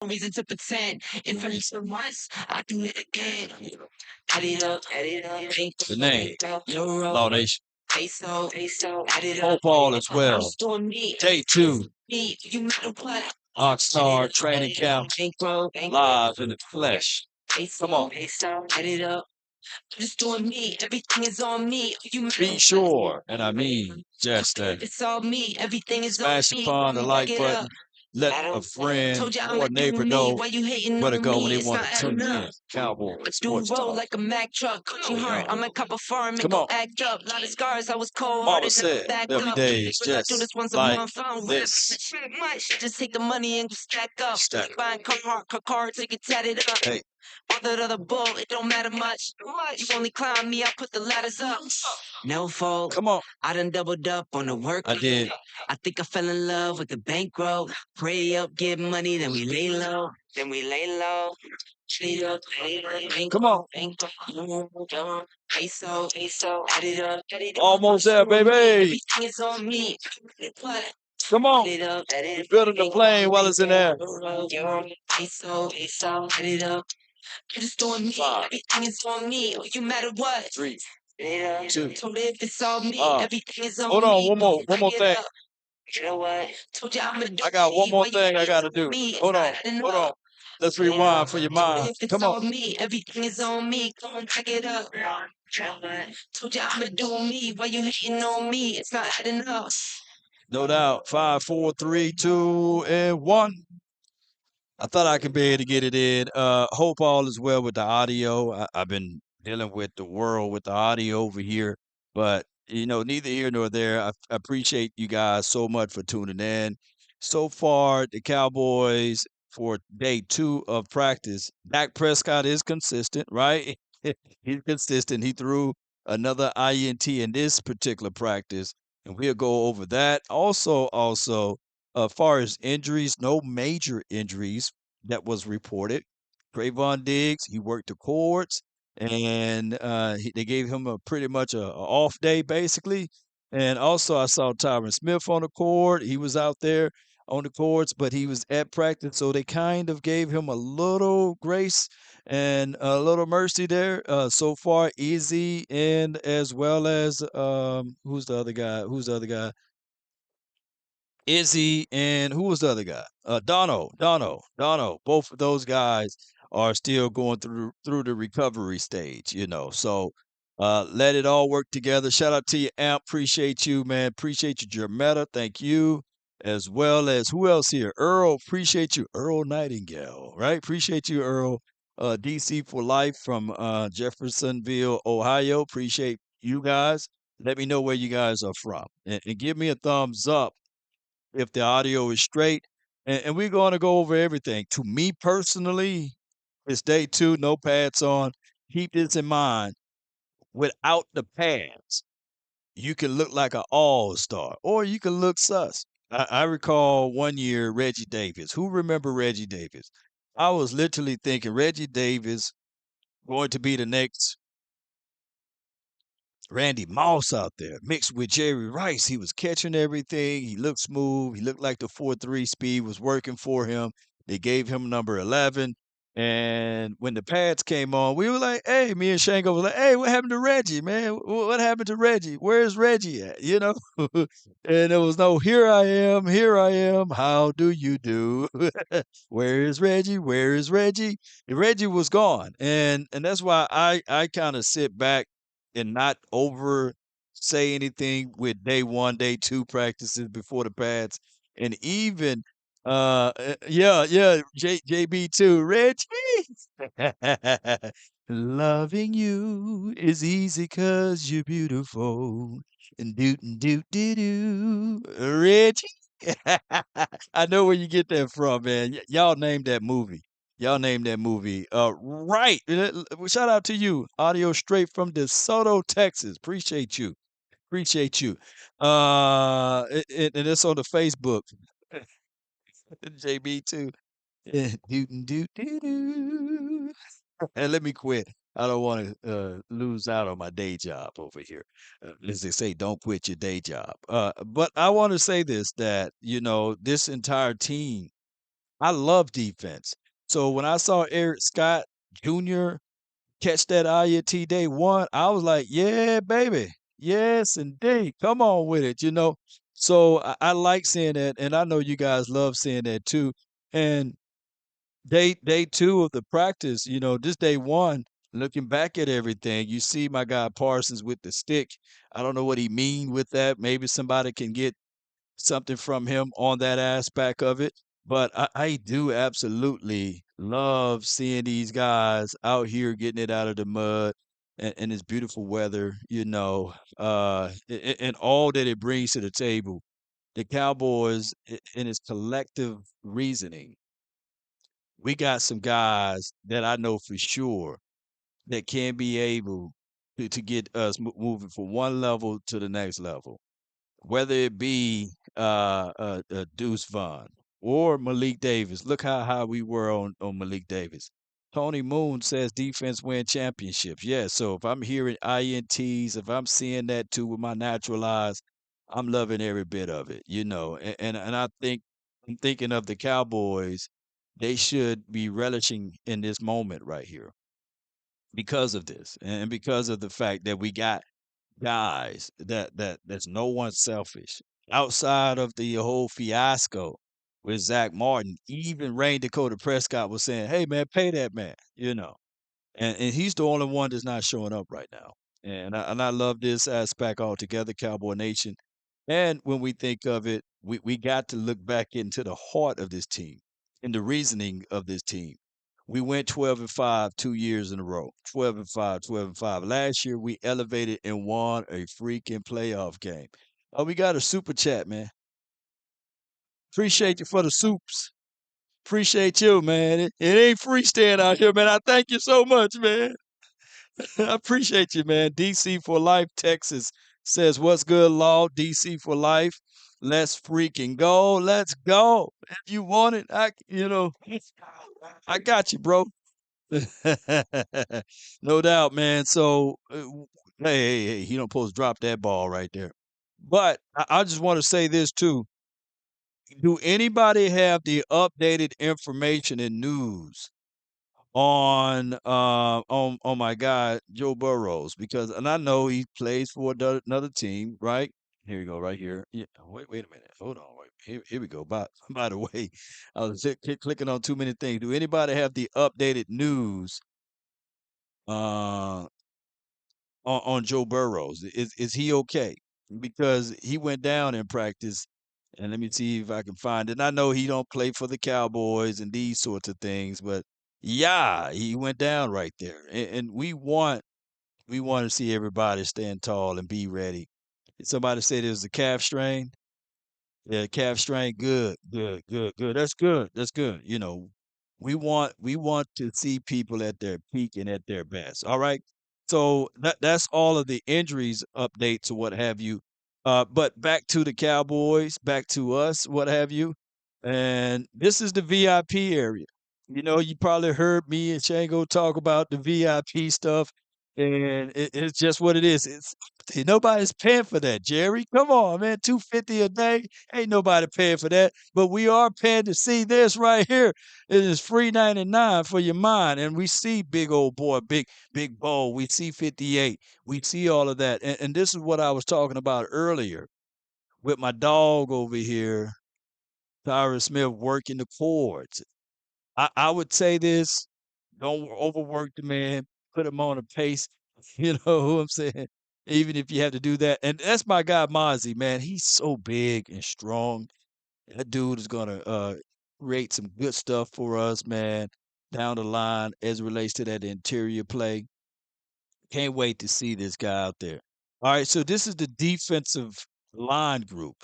reason to pretend. If I listen once, I do it again. Add it up, The name, Euro, Law Nation. peso, add it up. Football as well. Storm me, Day 2, you matter what. Oxnard training camp, live in the flesh. Come on. Add it up. Just doing me, everything is on me. You Be sure, and I mean just that. It's all me, everything is Smash on me. upon the like Get button. up. Let a friend Told you or I'ma a do neighbor me. know Why you hating where to on go when me? they It's want not to tune adding in. up. Cowboys Do Sports roll Talk. like a Mack truck, coaching hard. I'm a cop of farm and Come go on. act up. Lot of scars, I was cold Mama hearted, never said backed there'll be up. days But I do this just once a like month. I don't rap this. shit much. Just take the money and stack up. Stack. Buying car, take it tatted up. Hey, All that other bull, it don't matter much. You only climb me, I put the ladders up. No fault. come on. I done doubled up on the work. I did. I think I fell in love with the bankroll. Pray up, get money, then we lay low. Trade up, Come on. peso, add it up. Almost there, baby. Everything is on me. Come on. Add it up, You're building the plane while it's in there. peso, add it up. You're just doing me. 5, Everything is on me. You matter what. 3, Add it up. 2. Told if it's all me, everything is on Hold me. on, one more Get thing. up. You know what? Told you I'ma do I got one me. more Why you thing I gotta do. me? It's Hold on, not adding hold up. on. Let's rewind for your mind. If it's Come on. all me, everything is on me. Come on, back it up. Told you I'ma do me. Why you hating on me? It's not adding up. No doubt. 5, 4, 3, 2, and 1. I thought I could be able to get it in. Hope all is well with the audio. I've been dealing with the world with the audio over here, but neither here nor there. I appreciate you guys so much for tuning in. So far, the Cowboys for day 2 of practice. Dak Prescott is consistent, right? He's consistent. He threw another INT in this particular practice, and we'll go over that. Also, far as injuries, no major injuries that was reported. Trayvon Diggs, he worked the courts, and they gave him a pretty much a off day basically. And also, I saw Tyron Smith on the court. He was out there on the courts, but he was at practice, so they kind of gave him a little grace and a little mercy there. So far, easy, and as well as who's the other guy? Who's the other guy? Izzy, and who was the other guy? Dono. Both of those guys are still going through the recovery stage. So let it all work together. Shout out to you, Amp. Appreciate you, man. Appreciate you, Jermetta. Thank you. As well as who else here? Earl, appreciate you. Earl Nightingale, right? Appreciate you, Earl. DC for life from Jeffersonville, Ohio. Appreciate you guys. Let me know where you guys are from. And give me a thumbs up if the audio is straight. And we're going to go over everything. To me personally, it's day 2, no pads on. Keep this in mind. Without the pads, you can look like an all-star or you can look sus. I recall one year Reggie Davis. Who remember Reggie Davis? I was literally thinking Reggie Davis going to be the next Randy Moss out there mixed with Jerry Rice. He was catching everything. He looked smooth. He looked like the 4.3 speed was working for him. They gave him number 11. And when the pads came on, we were like, hey, me and Shango was like, hey, what happened to Reggie, man? What happened to Reggie? Where's Reggie at? And there was no, here I am. How do you do? Where is Reggie? Where is Reggie? And Reggie was gone. And that's why I kind of sit back and not over say anything with day 1, day 2 practices before the pads. And even yeah, JB too. Reggie. Loving you is easy cause you're beautiful. And do. Reggie. I know where you get that from, man. Y'all named that movie. Y'all named that movie. Right. Shout out to you. Audio straight from DeSoto, Texas. Appreciate you. Appreciate you. And it's on the Facebook. JB too. Do. And let me quit. I don't want to lose out on my day job over here. As they say, don't quit your day job. But I want to say this that this entire team I love defense. So when I saw Eric Scott Jr. catch that INT day one, I was like, yeah, baby. Yes, indeed. Come on with it, you know. So I like seeing that, and I know you guys love seeing that too. And day two of the practice, you know, this day one, looking back at everything, you see my guy Parsons with the stick. I don't know what he mean with that. Maybe somebody can get something from him on that aspect of it. But I do absolutely love seeing these guys out here getting it out of the mud and this beautiful weather, you know, and all that it brings to the table. The Cowboys, in its collective reasoning, we got some guys that I know for sure that can be able to get us moving from one level to the next level, whether it be Deuce Vaughn or Malik Davis. Look how high we were on Malik Davis. Tony Moon says defense win championships. Yeah, so if I'm hearing INTs, if I'm seeing that too with my natural eyes, I'm loving every bit of it, you know. And I think I'm thinking of the Cowboys. They should be relishing in this moment right here because of this, and because of the fact that we got guys that's no one selfish. Outside of the whole fiasco with Zach Martin, even Rain Dakota Prescott was saying, "Hey man, pay that man," you know, and he's the only one that's not showing up right now. And I love this aspect altogether, Cowboy Nation. And when we think of it, we got to look back into the heart of this team and the reasoning of this team. We went 12-5 2 years in a row. 12-5, 12-5. Last year we elevated and won a freaking playoff game. Oh, we got a super chat, man. Appreciate you for the soups. Appreciate you, man. It ain't free staying out here, man. I thank you so much, man. I appreciate you, man. DC for life, Texas says, "What's good, Law? DC for life. Let's freaking go. Let's go. If you want it, I got you, bro." No doubt, man. So, hey, he don't supposed to drop that ball right there. But I just want to say this too. Do anybody have the updated information and news on my guy Joe Burrows? Because and I know he plays for another team, right? Here we go, right here. Yeah, wait a minute. Hold on, wait. Here we go. By the way, I was clicking on too many things. Do anybody have the updated news uh on Joe Burrows? Is he okay? Because he went down in practice, and let me see if I can find it. And I know he don't play for the Cowboys and these sorts of things, but yeah, he went down right there. And we want to see everybody stand tall and be ready. Somebody said it was a calf strain. Yeah, calf strain. Good, good, good, good. That's good. That's good. You know, we want to see people at their peak and at their best. All right. So that's all of the injuries updates or what have you. But back to the Cowboys, back to us, what have you. And this is the VIP area. You know, you probably heard me and Shango talk about the VIP stuff, and it's just what it is. Nobody's paying for that, Jerry. Come on, man. 250 a day. Ain't nobody paying for that. But we are paying to see this right here. It is free 99 for your mind. And we see big old boy, big bowl. We see 58. We see all of that. And this is what I was talking about earlier with my dog over here, Tyra Smith, working the chords. I would say this: don't overwork the man. Put him on a pace. You know who I'm saying? Even if you have to do that. And that's my guy Mozzie, man. He's so big and strong. That dude is gonna create some good stuff for us, man, down the line as it relates to that interior play. Can't wait to see this guy out there. All right, so this is the defensive line group.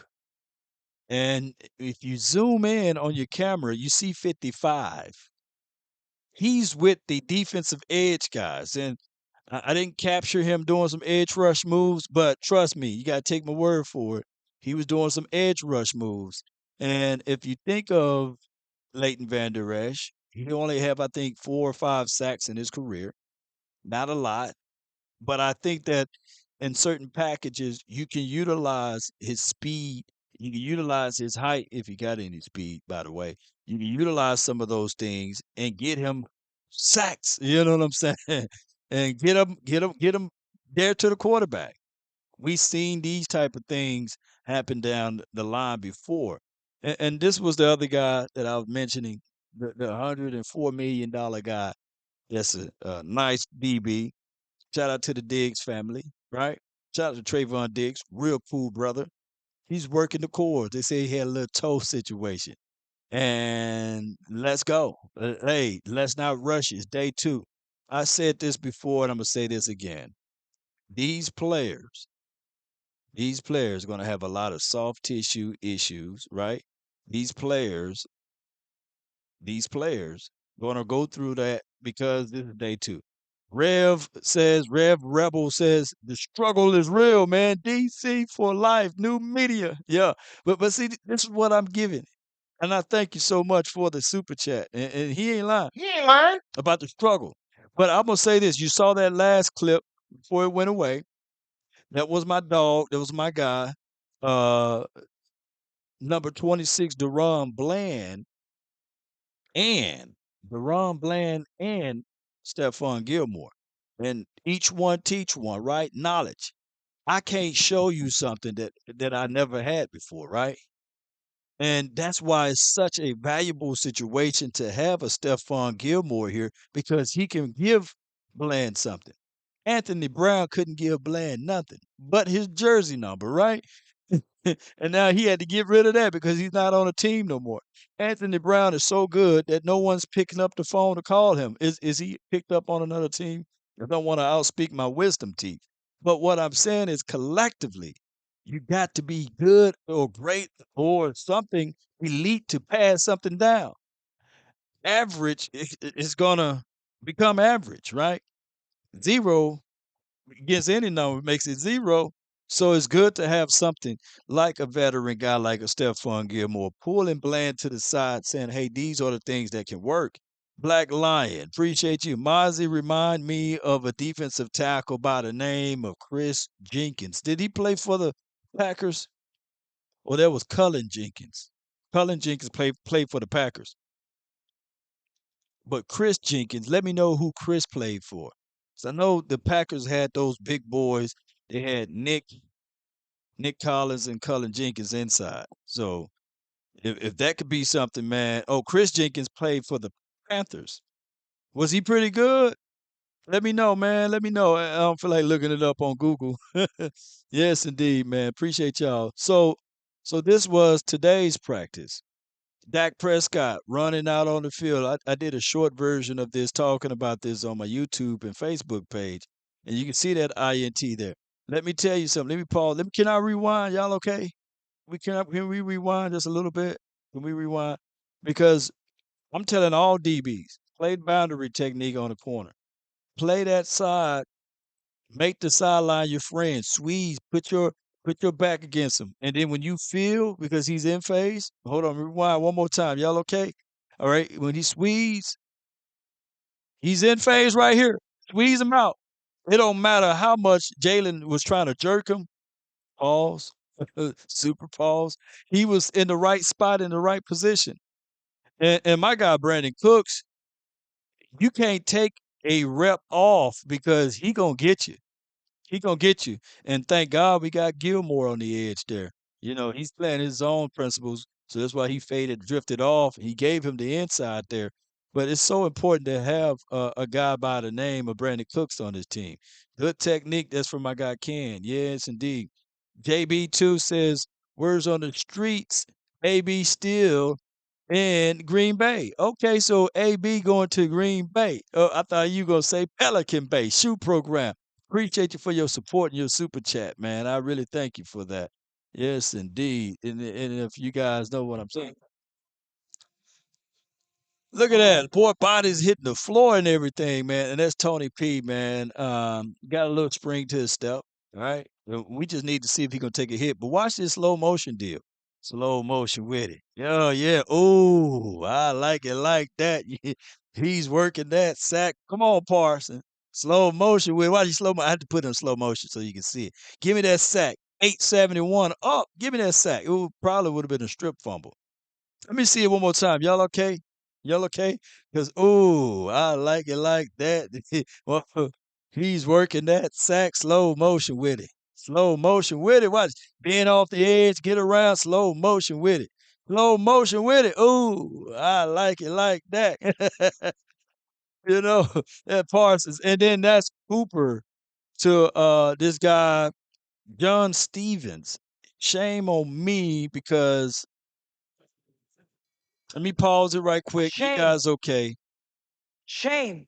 And if you zoom in on your camera, you see 55. He's with the defensive edge guys. And I didn't capture him doing some edge rush moves, but trust me, you got to take my word for it. He was doing some edge rush moves. And if you think of Leighton Vander Esch, he only have, I think, 4 or 5 sacks in his career. Not a lot. But I think that in certain packages, you can utilize his speed. You can utilize his height if he got any speed, by the way. You can utilize some of those things and get him sacks. You know what I'm saying? And get him there to the quarterback. We've seen these type of things happen down the line before. And this was the other guy that I was mentioning, the $104 million guy. That's a nice DB. Shout out to the Diggs family, right? Shout out to Trayvon Diggs, real cool brother. He's working the core. They say he had a little toe situation. And let's go. Hey, let's not rush it. It's day two. I said this before, and I'm gonna say this again. These players, these players are gonna have a lot of soft tissue issues, right? These players, these players gonna go through that because this is day two. Rev Rebel says the struggle is real, man. DC for life, new media. Yeah. But see, this is what I'm giving. And I thank you so much for the super chat. And he ain't lying. He ain't lying about the struggle. But I'm gonna say this: you saw that last clip before it went away. That was my dog. That was my guy. Uh, number 26, and Deron Bland and Stephon Gilmore, and each one teach one. Right? Knowledge. I can't show you something that I never had before. Right? And that's why it's such a valuable situation to have a Stephon Gilmore here because he can give Bland something. Anthony Brown couldn't give Bland nothing but his jersey number, right? And now he had to get rid of that because he's not on a team no more. Anthony Brown is so good that no one's picking up the phone to call him. Is he picked up on another team? I don't want to outspeak my wisdom teeth. But what I'm saying is collectively, you got to be good or great or something elite to pass something down. Average is gonna become average, right? Zero against any number makes it zero. So it's good to have something like a veteran guy like a Stephon Gilmore pulling Bland to the side, saying, "Hey, these are the things that can work." Black Lion, appreciate you. Mozzie remind me of a defensive tackle by the name of Chris Jenkins. Did he play for the Packers? Or that was Cullen Jenkins. Cullen Jenkins played for the Packers. But Chris Jenkins, let me know who Chris played for. So I know the Packers had those big boys. They had Nick Collins and Cullen Jenkins inside. So if that could be something, man. Oh, Chris Jenkins played for the Panthers. Was he pretty good? Let me know, man. Let me know. I don't feel like looking it up on Google. Yes, indeed, man. Appreciate y'all. So this was today's practice. Dak Prescott running out on the field. I did a short version of this talking about this on my YouTube and Facebook page. And you can see that INT there. Let me tell you something. Let me pause. Can I rewind? Y'all okay? Can we rewind just a little bit? Can we rewind? Because I'm telling all DBs, play boundary technique on the corner. Play that side. Make the sideline your friend. Squeeze. Put your back against him. And then when you feel, because he's in phase, hold on, rewind one more time. Y'all okay? All right. When he squeeze, he's in phase right here. Squeeze him out. It don't matter how much Jalen was trying to jerk him. Pause. Super pause. He was in the right spot in the right position. And my guy Brandon Cooks, you can't take a rep off because he gonna get you. He gonna get you. And thank God we got Gilmore on the edge there. He's playing his own principles, so that's why he faded, drifted off. He gave him the inside there. But it's so important to have a guy by the name of Brandon Cooks on his team. Good technique. That's from my guy Ken. Yes, indeed. JB2 says, "Words on the streets, AB still in Green Bay." Okay, so AB going to Green Bay. I thought you gonna say Pelican Bay shoe program. Appreciate you for your support and your super chat, man. I really thank you for that. Yes, indeed. And if you guys know what I'm saying, look at that. Poor body's hitting the floor and everything, man. And that's Tony P, man. Got a little spring to his step. All right. We just need to see if he gonna take a hit. But watch this slow motion deal. Slow motion with it. Yeah, yeah. Oh, I like it like that. He's working that sack. Come on, Parson. Slow motion with it. Why you slow motion? I had to put it in slow motion so you can see it. Give me that sack. 871 up. Give me that sack. It probably would have been a strip fumble. Let me see it one more time. Y'all okay? Y'all okay? Because ooh, I like it like that. Well, he's working that sack slow motion with it. Slow motion with it. Watch. Being off the edge, get around, slow motion with it. Slow motion with it. Ooh, I like it like that. you know, that Parsons. And then that's Cooper to this guy, John Stevens. Shame on me because let me pause it right quick. You Shame, guys okay? shame,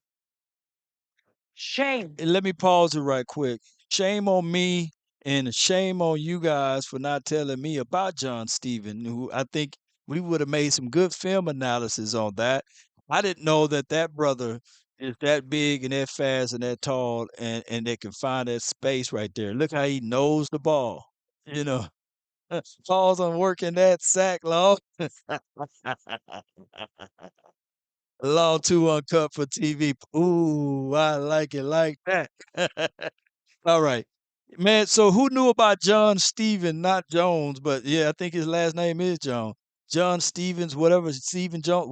shame. And let me pause it right quick. Shame on me and shame on you guys for not telling me about John Steven, who I think we would have made some good film analysis on that. I didn't know that that brother is that big and that fast and that tall and they can find that space right there. Look how he knows the ball. You know, falls on working that sack long. Long two uncut for TV. Ooh, I like it like that. All right. Man, so who knew about John Stephen, not Jones, but yeah, I think his last name is John. John Stevens, whatever, Stephen Jones,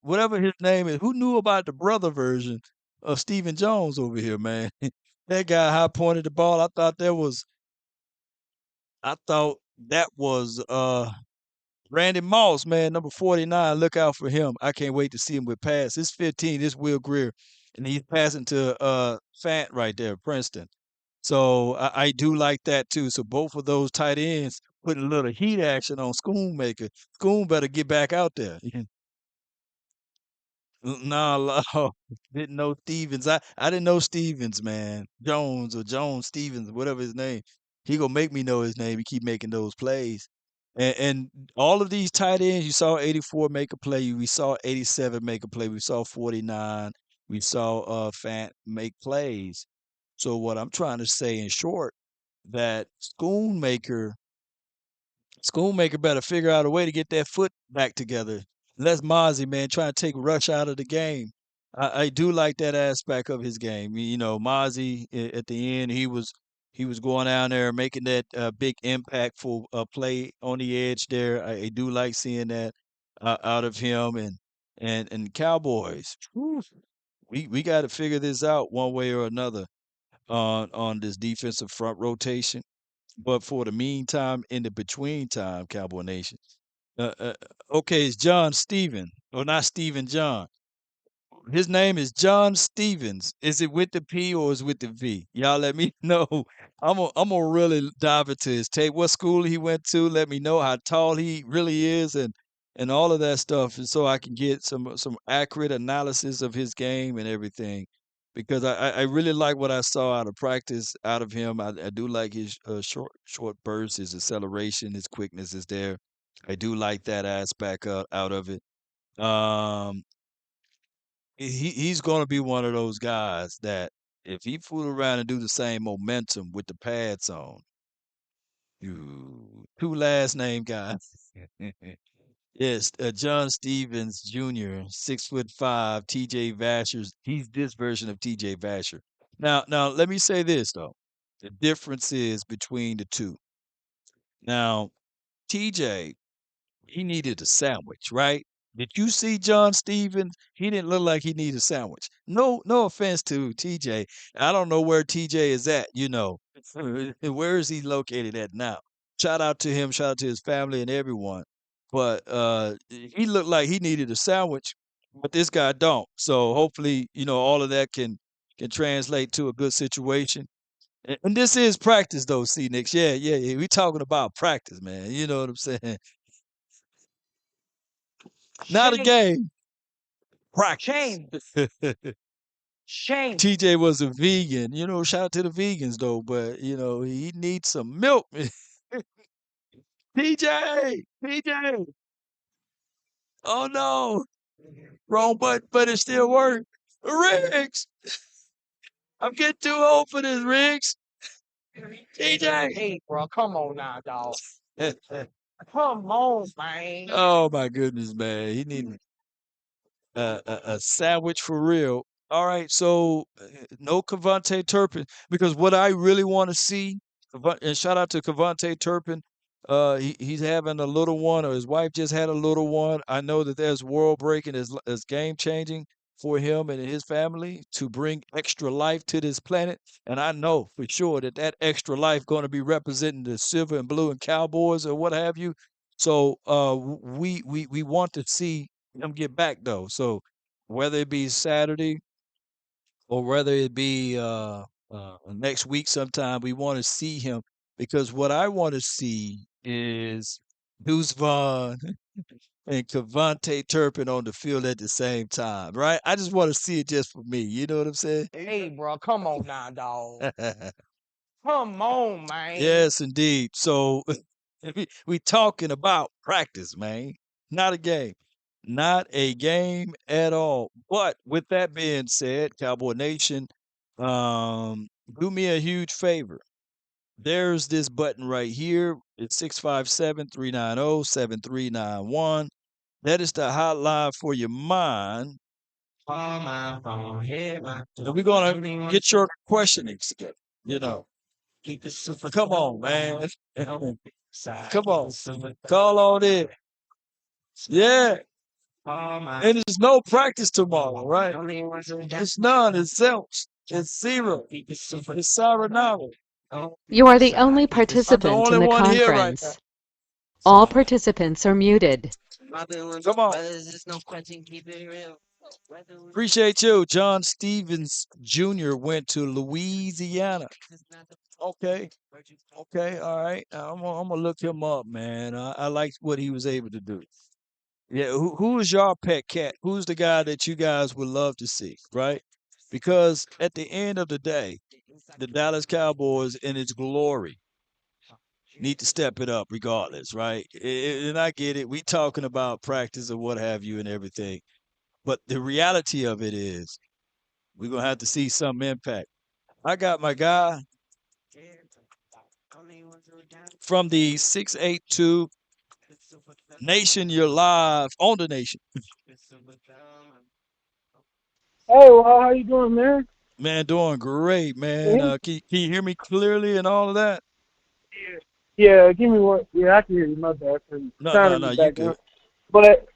whatever his name is. Who knew about the brother version of Stephen Jones over here, man? That guy high pointed the ball. I thought that was Randy Moss, man, number 49. Look out for him. I can't wait to see him with pass. It's 15. It's Will Greer. And he's passing to Fant right there, Princeton. So I do like that too. So both of those tight ends putting a little heat action on Schoonmaker. Schoon better get back out there. Nah, didn't know Stevens. I didn't know Stevens, man. Jones or Jones Stevens, whatever his name. He gonna make me know his name. He keep making those plays. And all of these tight ends, you saw 84 make a play. We saw 87 make a play. We saw 49. We saw Fant make plays. So what I'm trying to say in short, that Schoonmaker better figure out a way to get that foot back together. Les Mozzie, man, trying to take Rush out of the game. I do like that aspect of his game. You know, Mozzie at the end, he was going down there making that big impactful play on the edge there. I do like seeing that out of him and Cowboys. Whew, we got to figure this out one way or another on this defensive front rotation. But for the meantime, in the between time, Cowboy Nation. Uh, uh, okay, it's John Steven, or not Steven John. His name is John Stevens. Is it with the P or is it with the V? Y'all let me know. I'm gonna really dive into his tape. What school he went to? Let me know how tall he really is and all of that stuff, and so I can get some accurate analysis of his game and everything. Because I really like what I saw out of practice out of him. I do like his short bursts, his acceleration, his quickness is there. I do like that aspect out of it. Um, he's going to be one of those guys that if he fool around and do the same momentum with the pads on, two last name guys. Yes, John Stevens Jr., 6'5", TJ Vasher. He's this version of TJ Vasher. Now, let me say this though. The difference is between the two. Now, TJ, he needed a sandwich, right? Did you see John Stevens? He didn't look like he needed a sandwich. No offense to TJ. I don't know where TJ is at, you know. Where is he located at now? Shout out to him, shout out to his family and everyone. But he looked like he needed a sandwich, but this guy don't. So hopefully, all of that can translate to a good situation. And this is practice though, C Nix. Yeah. We talking about practice, man. You know what I'm saying? Not a Shame, game. Practice. shame, shame. TJ was a vegan. Shout out to the vegans though, but he needs some milk. TJ. Oh no. Wrong button, but it still worked. Riggs. I'm getting too old for this, Riggs. TJ. Hey, bro, come on now, dog. Come on, man. Oh my goodness, man. He needs a sandwich for real. All right, so no Cavante Turpin because what I really want to see, and shout out to Cavante Turpin, He's having a little one, or his wife just had a little one. I know that there's world breaking, is game changing for him and his family to bring extra life to this planet. And I know for sure that that extra life going to be representing the silver and blue and Cowboys or what have you. So we want to see him get back though. So whether it be Saturday or whether it be next week sometime, we want to see him because what I want to see is Deuce Vaughn and Cavante Turpin on the field at the same time, right? I just want to see it just for me. You know what I'm saying? Hey, bro, come on now, dog. Come on, man. Yes, indeed. So we talking about practice, man, not a game, not a game at all. But with that being said, Cowboy Nation, do me a huge favor. There's this button right here. It's 657-390-7391. That is the hotline for your mind. And we're gonna get your questionings together. You know, come on, man. Come on, call on in. Yeah, and there's no practice tomorrow, right? It's none. It's zilch. It's zero. It's sayonara. You are the only I'm the participant in only the one here right now. conference. All participants are muted. Come on. There's just no question. Keep it real. Appreciate you. John Stevens Jr. went to Louisiana. Okay. Okay. All right. I'm gonna look him up, man. I liked what he was able to do. Yeah. Who is your pet cat? Who's the guy that you guys would love to see, right? Because at the end of the day, the Dallas Cowboys in its glory need to step it up regardless, right? And I get it. We talking about practice or what have you and everything. But the reality of it is we're gonna have to see some impact. I got my guy from the 682 Nation. You're live on the Nation. Hey, well, how you doing, man? Man, doing great, man. Yeah, Can you hear me clearly and all of that? yeah, give me one. Yeah, I can hear you. My bad for No, sound no, in the no, you good. background. But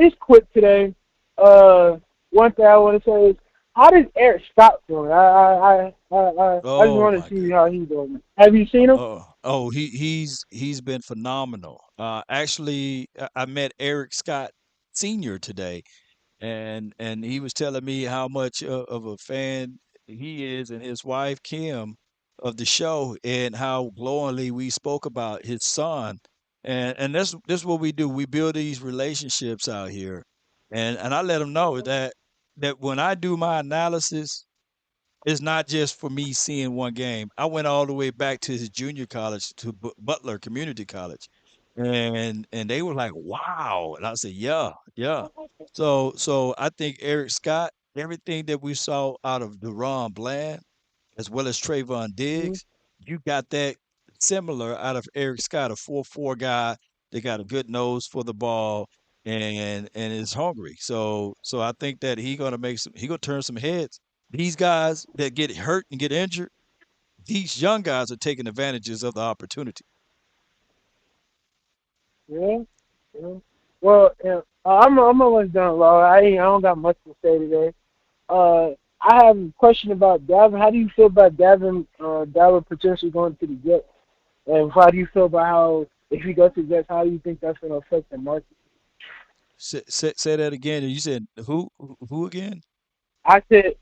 it's quick today. One thing I want to say is, how does Eric Scott doing? I just Oh want my to see goodness. how he's doing. Have you seen him? He's been phenomenal. Actually, I met Eric Scott Senior today, and he was telling me how much of a fan he is and his wife Kim of the show, and how glowingly we spoke about his son, and that's what we do. We build these relationships out here, and I let him know that when I do my analysis, it's not just for me seeing one game. I went all the way back to his junior college to Butler Community College, and they were like, "Wow!" And I said, "Yeah, yeah." So I think Eric Scott, everything that we saw out of Deron Bland as well as Trayvon Mm-hmm. Diggs, you got that similar out of Eric Scott, a 4-4 guy that got a good nose for the ball and is hungry. So I think that he gonna turn some heads. These guys that get hurt and get injured, these young guys are taking advantages of the opportunity. Yeah, yeah. Well, yeah, I'm almost done, Laura. I don't got much to say today. Uh, I have a question about Davin. How do you feel about Davin potentially going to the Jets? And how do you feel about how if he goes to the Jets, how do you think that's going to affect the market? Say that again. You said who again? I said,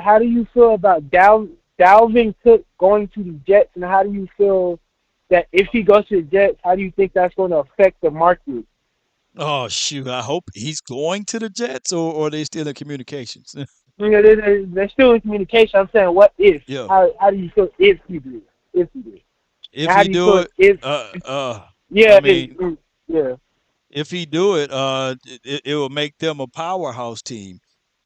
how do you feel about Dalvin Cook going to the Jets, and how do you feel that if he goes to the Jets, how do you think that's going to affect the market? Oh shoot! I hope he's going to the Jets, or are they still in communications? You know, they're still in communication. I'm saying, what if? Yeah, How do you feel if he did? If he did? if And how he do you do feel it, if? I Yeah, mean, yeah. if he do it, it will make them a powerhouse team.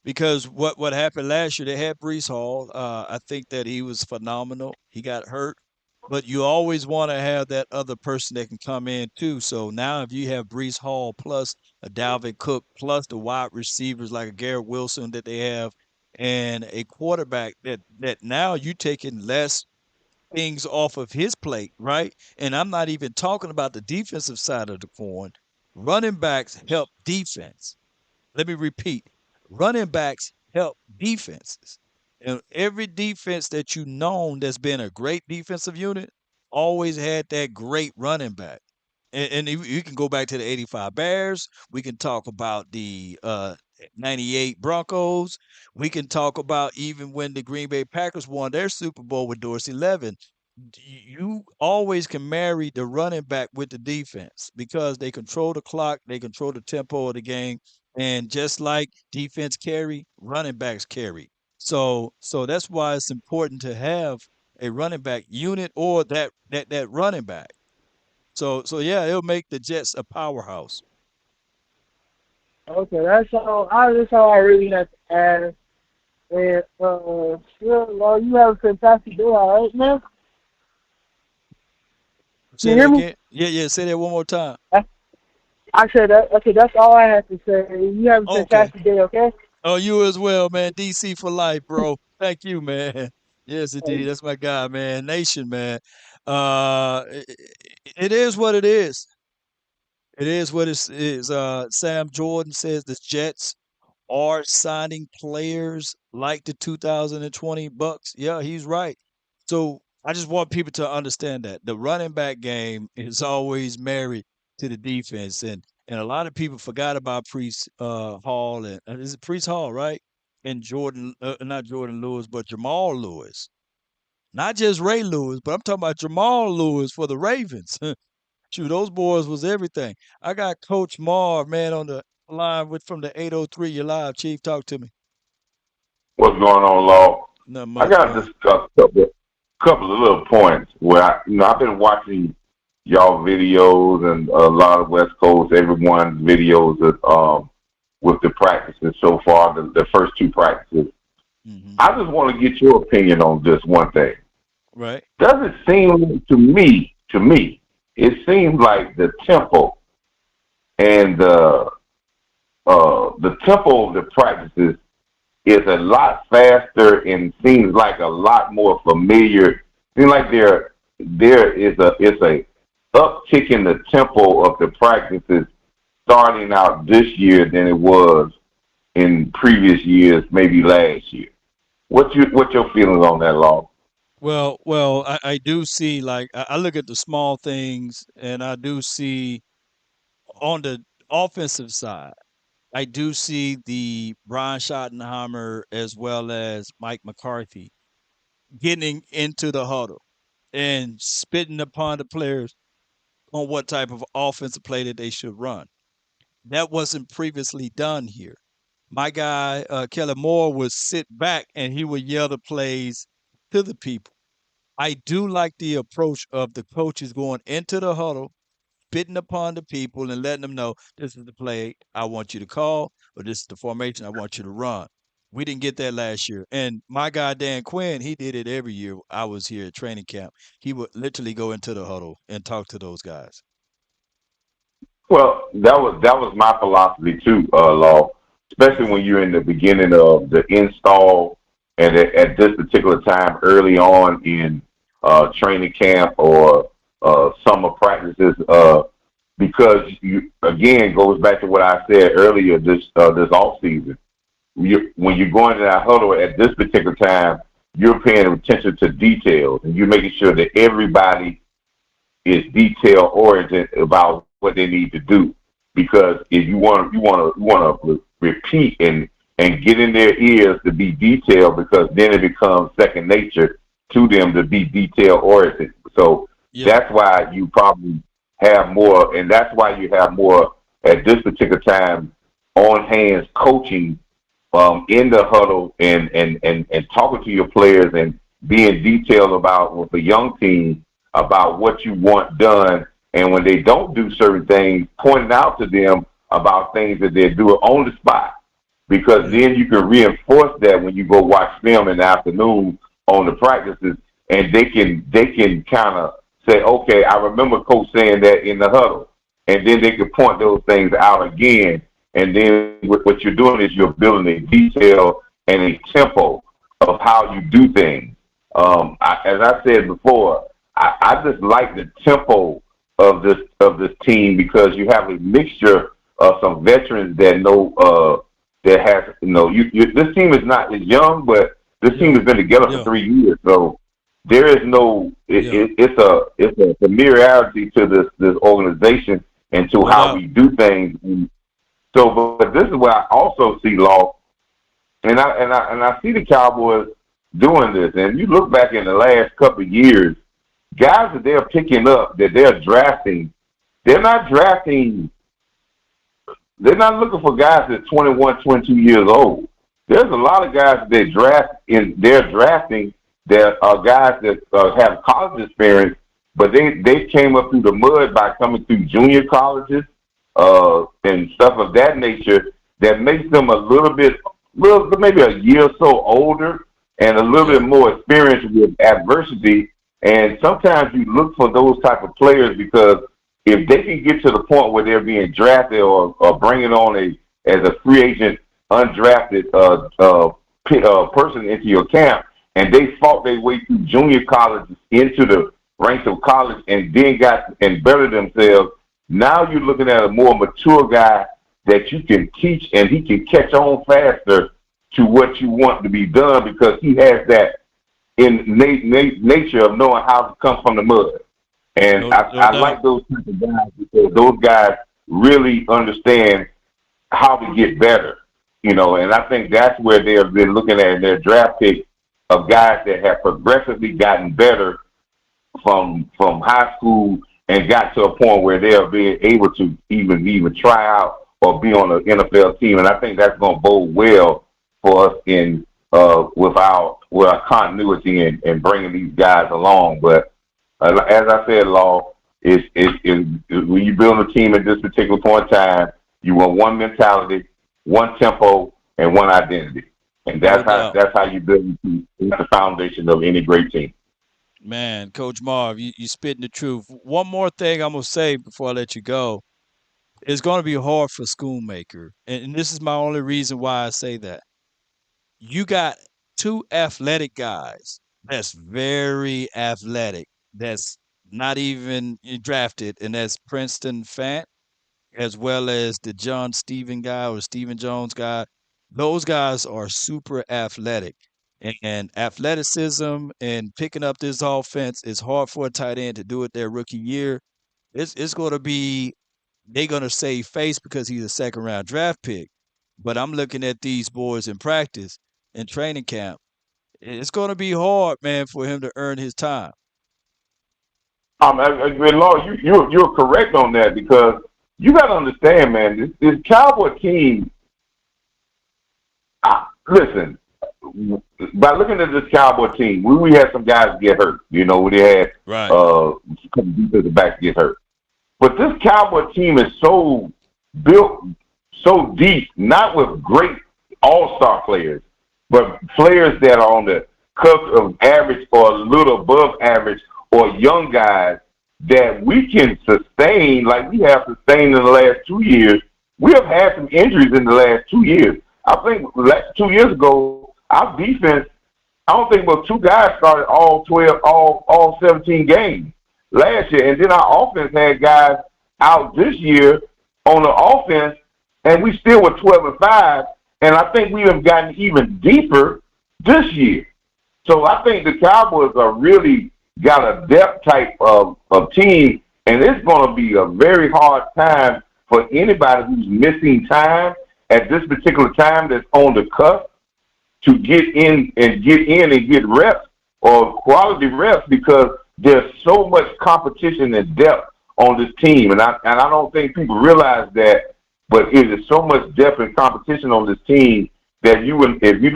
Because what happened last year, they had Brees Hall. I think that he was phenomenal. He got hurt, but you always want to have that other person that can come in too. So now, if you have Brees Hall plus a Dalvin Cook plus the wide receivers like a Garrett Wilson that they have, and a quarterback that now you taking less things off of his plate, right? And I'm not even talking about the defensive side of the coin. Running backs help defense. Let me repeat, running backs help defenses. And every defense that you known that's been a great defensive unit always had that great running back. And you can go back to the 85 Bears. We can talk about the 98 Broncos. We can talk about even when the Green Bay Packers won their Super Bowl with Dorsey Levin. You always can marry the running back with the defense because they control the clock, they control the tempo of the game, and just like defense carry, running backs carry. So that's why it's important to have a running back unit or that running back. So yeah, it'll make the Jets a powerhouse. Okay, that's all I really have to ask. And yeah, well, you have a fantastic day, all right, man. Can Say you that hear me? again. Yeah. Say that one more time. I said that. Okay, that's all I have to say. You have a Okay. fantastic day, okay? Oh, you as well, man. DC for life, bro. Thank you, man. Yes, indeed. That's my guy, man. Nation, man. It is what it is. It is what it is. Sam Jordan says the Jets are signing players like the 2020 Bucks. Yeah, he's right. So I just want people to understand that the running back game is always married to the defense, and a lot of people forgot about Priest Hall and is it Priest Hall, right? And Jordan, not Jordan Lewis, but Jamal Lewis. Not just Ray Lewis, but I'm talking about Jamal Lewis for the Ravens. Shoot, those boys was everything. I got Coach Marv, man, on the line with from the 803. You live, Chief. Talk to me. What's going on, Law? Not I much, got to man. discuss a couple of little points where I've been watching y'all videos and a lot of West Coast, everyone's videos with the practices so far, the first two practices. Hmm. I just want to get your opinion on this one thing. Right. Does it seem to me, it seems like the tempo and the tempo of the practices is a lot faster and seems like a lot more familiar. Seems like there is a uptick in the tempo of the practices starting out this year than it was in previous years, maybe last year. What's your feelings on that, Law? Well, I do see like I look at the small things, and I do see on the offensive side, I do see the Brian Schottenheimer as well as Mike McCarthy getting into the huddle and spitting upon the players on what type of offensive play that they should run. That wasn't previously done here. My guy, Kellen Moore, would sit back and he would yell the plays to the people. I do like the approach of the coaches going into the huddle, spitting upon the people and letting them know this is the play I want you to call, or this is the formation I want you to run. We didn't get that last year. And my guy, Dan Quinn, he did it every year I was here at training camp. He would literally go into the huddle and talk to those guys. Well, that was my philosophy too, Law. Especially Hmm. when you're in the beginning of the install, and at this particular time, early on in training camp or summer practices, because you again goes back to what I said earlier this off season. When you're going to that huddle at this particular time, you're paying attention to details and you're making sure that everybody is detail oriented about what they need to do. Because if you want to repeat and get in their ears to be detailed, because then it becomes second nature to them to be detail oriented. So Yeah. that's why you probably have more, and that's why you have more at this particular time on hands coaching in the huddle and talking to your players and being detailed about with the young team about what you want done. And when they don't do certain things, pointing out to them about things that they're doing on the spot. Because Yeah. then you can reinforce that when you go watch film in the afternoon on the practices, and they can kind of say, okay, I remember coach saying that in the huddle, and then they can point those things out again. And then what you're doing is you're building a detail and a tempo of how you do things. As I said before, I just like the tempo of this team because you have a mixture of some veterans that know that has this team is not as young, but this team Yeah. has been together for Yeah. 3 years, so there is no Yeah. it's a familiarity to this organization and to No how doubt. we do things. And so, but this is where I also see loss, and I see the Cowboys doing this. And you look back in the last couple of years, guys that they're picking up, that they're drafting, they're not drafting. They're not looking for guys that's 21, 22 years old. There's a lot of guys that they're drafting that are guys that have college experience, but they came up through the mud by coming through junior colleges and stuff of that nature that makes them a little maybe a year or so older and a little bit Yeah. more experienced with adversity. And sometimes you look for those type of players because if they can get to the point where they're being drafted or bringing on as a free agent undrafted person into your camp, and they fought their way through junior college into the ranks of college and then got and bettered themselves. Now you're looking at a more mature guy that you can teach, and he can catch on faster to what you want to be done because he has that in nature of knowing how to come from the mud. And No I doubt. like those type of guys because those guys really understand how to get better, and I think that's where they have been looking at in their draft pick of guys that have progressively gotten better from high school and got to a point where they'll be able to even try out or be on an NFL team. And I think that's going to bode well for us in with our continuity and bringing these guys along. But as I said, Law, is when you build a team at this particular point in time, you want one mentality, one tempo, and one identity, and No doubt. that's how you build a team. It's the foundation of any great team. Man, Coach Marv, you spitting the truth. One more thing I'm gonna say before I let you go. It's gonna be hard for Schoonmaker, and this is my only reason why I say that. You got two athletic guys that's very athletic, that's not even drafted, and that's Princeton Fant as well as the John Steven guy or Steven Jones guy. Those guys are super athletic. And athleticism and picking up this offense is hard for a tight end to do it their rookie year. It's going to be they're going to save face because he's a second round draft pick. But I'm looking at these boys in practice in training camp. It's going to be hard, man, for him to earn his time. Law, you're correct on that because you got to understand, man. This Cowboy team. Listen, by looking at this Cowboy team, we had some guys get hurt. We had Right. a couple defensive backs get hurt. But this Cowboy team is so built so deep, not with great all-star players, but players that are on the cusp of average or a little above average or young guys that we can sustain like we have sustained in the last 2 years. We have had some injuries in the last 2 years. I think 2 years ago, our defense, I don't think but two guys started all 12, all 17 games last year. And then our offense had guys out this year on the offense, and we still were 12-5. And I think we have gotten even deeper this year. So I think the Cowboys are really got a depth type of team, and it's going to be a very hard time for anybody who's missing time at this particular time that's on the cusp to get in and get reps or quality reps because there's so much competition and depth on this team, and I don't think people realize that. But it is so much depth and competition on this team that if you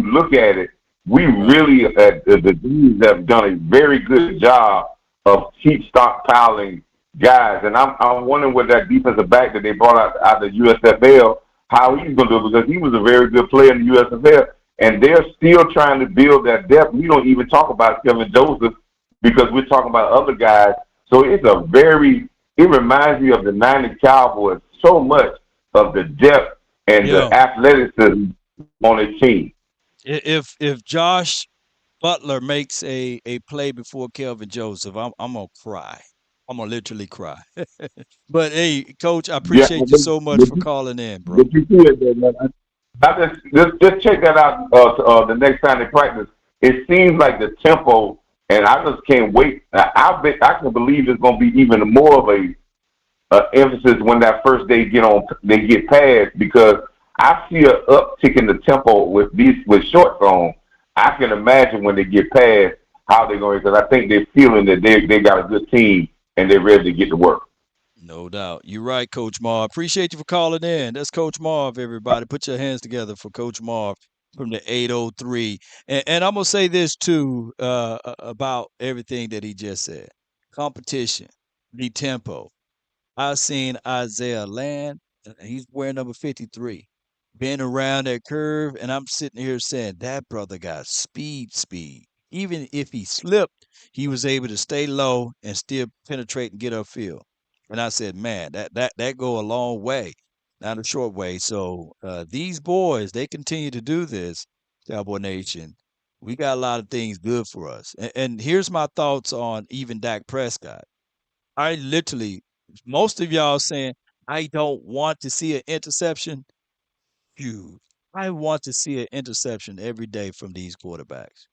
look at it, we really the D's have done a very good job of keep stockpiling guys, and I'm wondering what that defensive back that they brought out of the USFL, how he's going to do it because he was a very good player in the USFL, and they're still trying to build that depth. We don't even talk about Kevin Joseph because we're talking about other guys. So it reminds me of the '90 Cowboys so much of the depth and the Yeah. athleticism on the team. If Josh Butler makes a play before Kelvin Joseph, I'm gonna cry. I'm gonna literally cry. But hey, Coach, I Yeah, appreciate you so much for calling in, bro. but you see it, though, man. Just check that out the next time they practice. It seems like the tempo, and I just can't wait. I can believe it's going to be even more of a emphasis when that first they get past because I see an uptick in the tempo with short zone. I can imagine when they get past how they're going because I think they're feeling that they got a good team and they're ready to get to work. No doubt. You're right, Coach Marv. Appreciate you for calling in. That's Coach Marv, everybody. Put your hands together for Coach Marv from the 803. And I'm going to say this, too, about everything that he just said. Competition, the tempo. I seen Isaiah land. He's wearing number 53. Been around that curve, and I'm sitting here saying that brother got speed. Even if he slipped, he was able to stay low and still penetrate and get upfield. And I said, man, that go a long way, not a short way. So these boys, they continue to do this, Cowboy Nation. We got a lot of things good for us. And here's my thoughts on even Dak Prescott. I literally, most of y'all saying, I don't want to see an interception. Huge. I want to see an interception every day from these quarterbacks.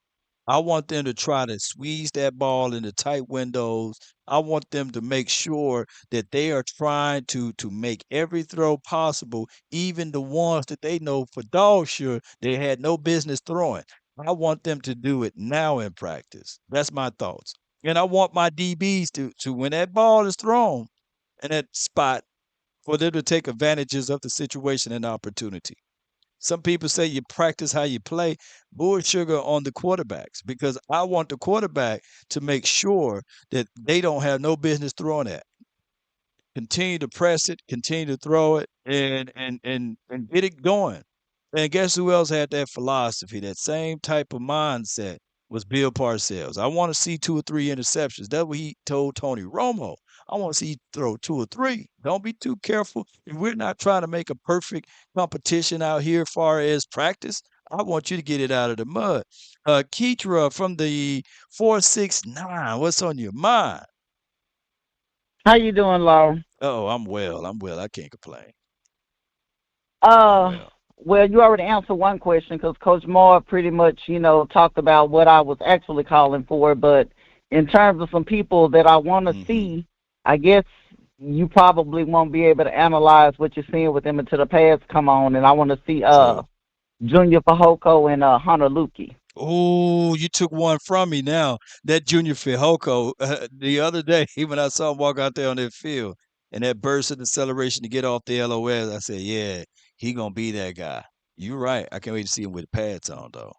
I want them to try to squeeze that ball into tight windows. I want them to make sure that they are trying to make every throw possible, even the ones that they know for dog sure they had no business throwing. I want them to do it now in practice. That's my thoughts. And I want my DBs to when that ball is thrown in that spot for them to take advantages of the situation and opportunity. Some people say you practice how you play. Bull sugar on the quarterbacks because I want the quarterback to make sure that they don't have no business throwing that. Continue to press it, continue to throw it, and get it going. And guess who else had that philosophy, that same type of mindset was Bill Parcells. I want to see 2 or 3 interceptions. That's what he told Tony Romo. I want to see you throw 2 or 3. Don't be too careful. If we're not trying to make a perfect competition out here as far as practice, I want you to get it out of the mud. Keitra from the 469, what's on your mind? How you doing, Laura? Oh, I'm well. I'm well. I can't complain. I'm Uh, well. well, you already answered one question because Coach Moore pretty much, talked about what I was actually calling for. But in terms of some people that I want to Hmm. see, I guess you probably won't be able to analyze what you're seeing with them until the pads come on. And I want to see True. Junior Fahoko and Hunter Lukey. Oh, you took one from me now. That Junior Fihoko, the other day when I saw him walk out there on that field and that burst of acceleration to get off the LOS, I said, yeah, he gonna be that guy. You're right. I can't wait to see him with pads on though.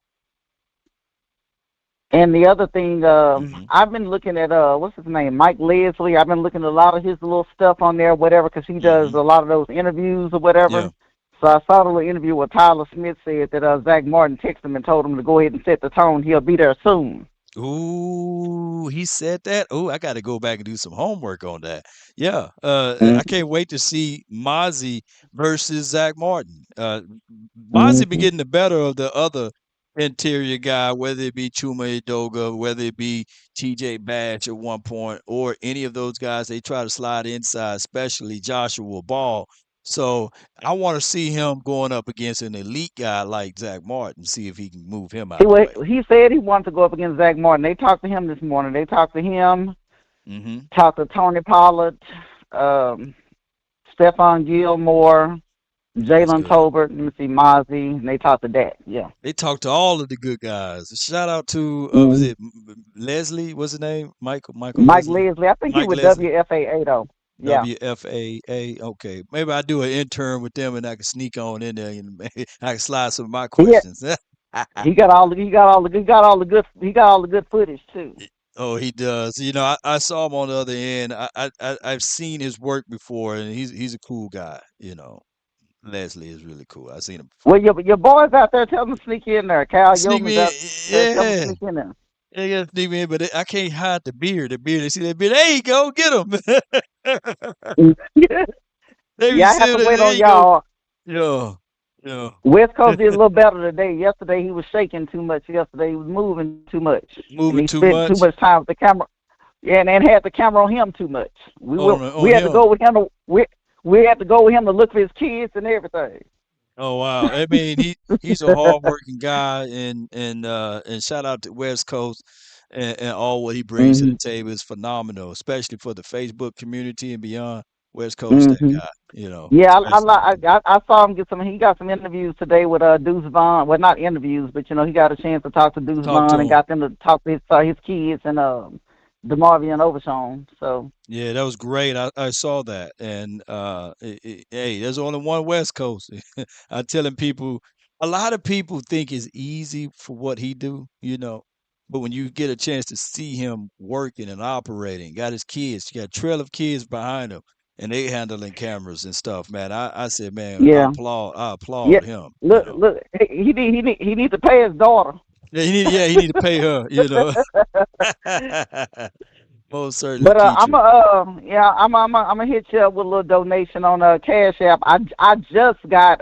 And the other thing, Hmm. I've been looking at what's his name, Mike Leslie. I've been looking at a lot of his little stuff on there, whatever, because he does Hmm. a lot of those interviews or Yeah. whatever. So I saw the little interview where Tyler Smith said that Zach Martin texted him and told him to go ahead and set the tone. He'll be there soon. Ooh, he said that. Oh, I got to go back and do some homework on that. Yeah, I Mm-hmm. can't wait to see Mozzie versus Zach Martin. Mozzie be Mm-hmm. getting the better of the other interior guy, whether it be Chuma Edoga, whether it be TJ Bash at one point, or any of those guys. They try to slide inside, especially Joshua Ball. So I want to see him going up against an elite guy like Zach Martin, see if he can move him out the way. He said he wanted to go up against Zach Martin. They talked to him this morning. They talked to him, Hmm. talked to Tony Pollard, um, Stephon Gilmore, That's Jalen good. Tolbert, let me see, Mozzie, and they talked to that. Yeah. They talked to all of the good guys. Shout out to was Mm-hmm. it Leslie? What's his name? Michael Mike Leslie. Leslie. I think he Mike was Leslie. WFAA though. Yeah. WFAA. Okay, maybe I do an intern with them and I can sneak on in there and I can slide some of my He had, questions. he got all the good footage too. Oh, he does. I saw him on the other end. I've seen his work before, and he's a cool guy. Leslie is really cool. I've seen him Well, before. your boys out there, tell them to sneak in there. Cal Sneak Yeoman's me in, out there, tell them to yeah. sneak in there. They got sneak me in, but I can't hide the beard. The beard. They see that beard. There you go, get him. They be Yeah, I have seeing to it. wait There on you go. y'all. Yeah. You know, West Coast did a little better today. Yesterday he was shaking too much. Yesterday he was moving too much, and moving he too spent too much much time with the camera. Yeah, and had the camera on him too much. We on had to him. go with him. We had to go with him to look for his kids and everything. Oh wow! I mean, he's a hardworking guy, and shout out to West Coast, and all what he brings to the Mhm. table is phenomenal, especially for the Facebook community and beyond. West Coast, that Mhm. guy, Yeah, especially I saw him get some. He got some interviews today with Deuce Vaughn. Well, not interviews, but he got a chance to talk to Deuce talk to Vaun and him. got them to talk to his kids and DeMarvin and Overshawn. So Yeah, that was great. I saw that, and hey, there's only one West Coast. I'm telling people, a lot of people think it's easy for what he do, but when you get a chance to see him working and operating, got his kids, got a trail of kids behind him, and they handling cameras and stuff, man. I said, man, yeah, I yeah. applaud him. Look. He need to pay his daughter. Yeah, he need to pay her. Most certainly, But I'm Keitra. I'm gonna hit you up with a little donation on Cash App. I just got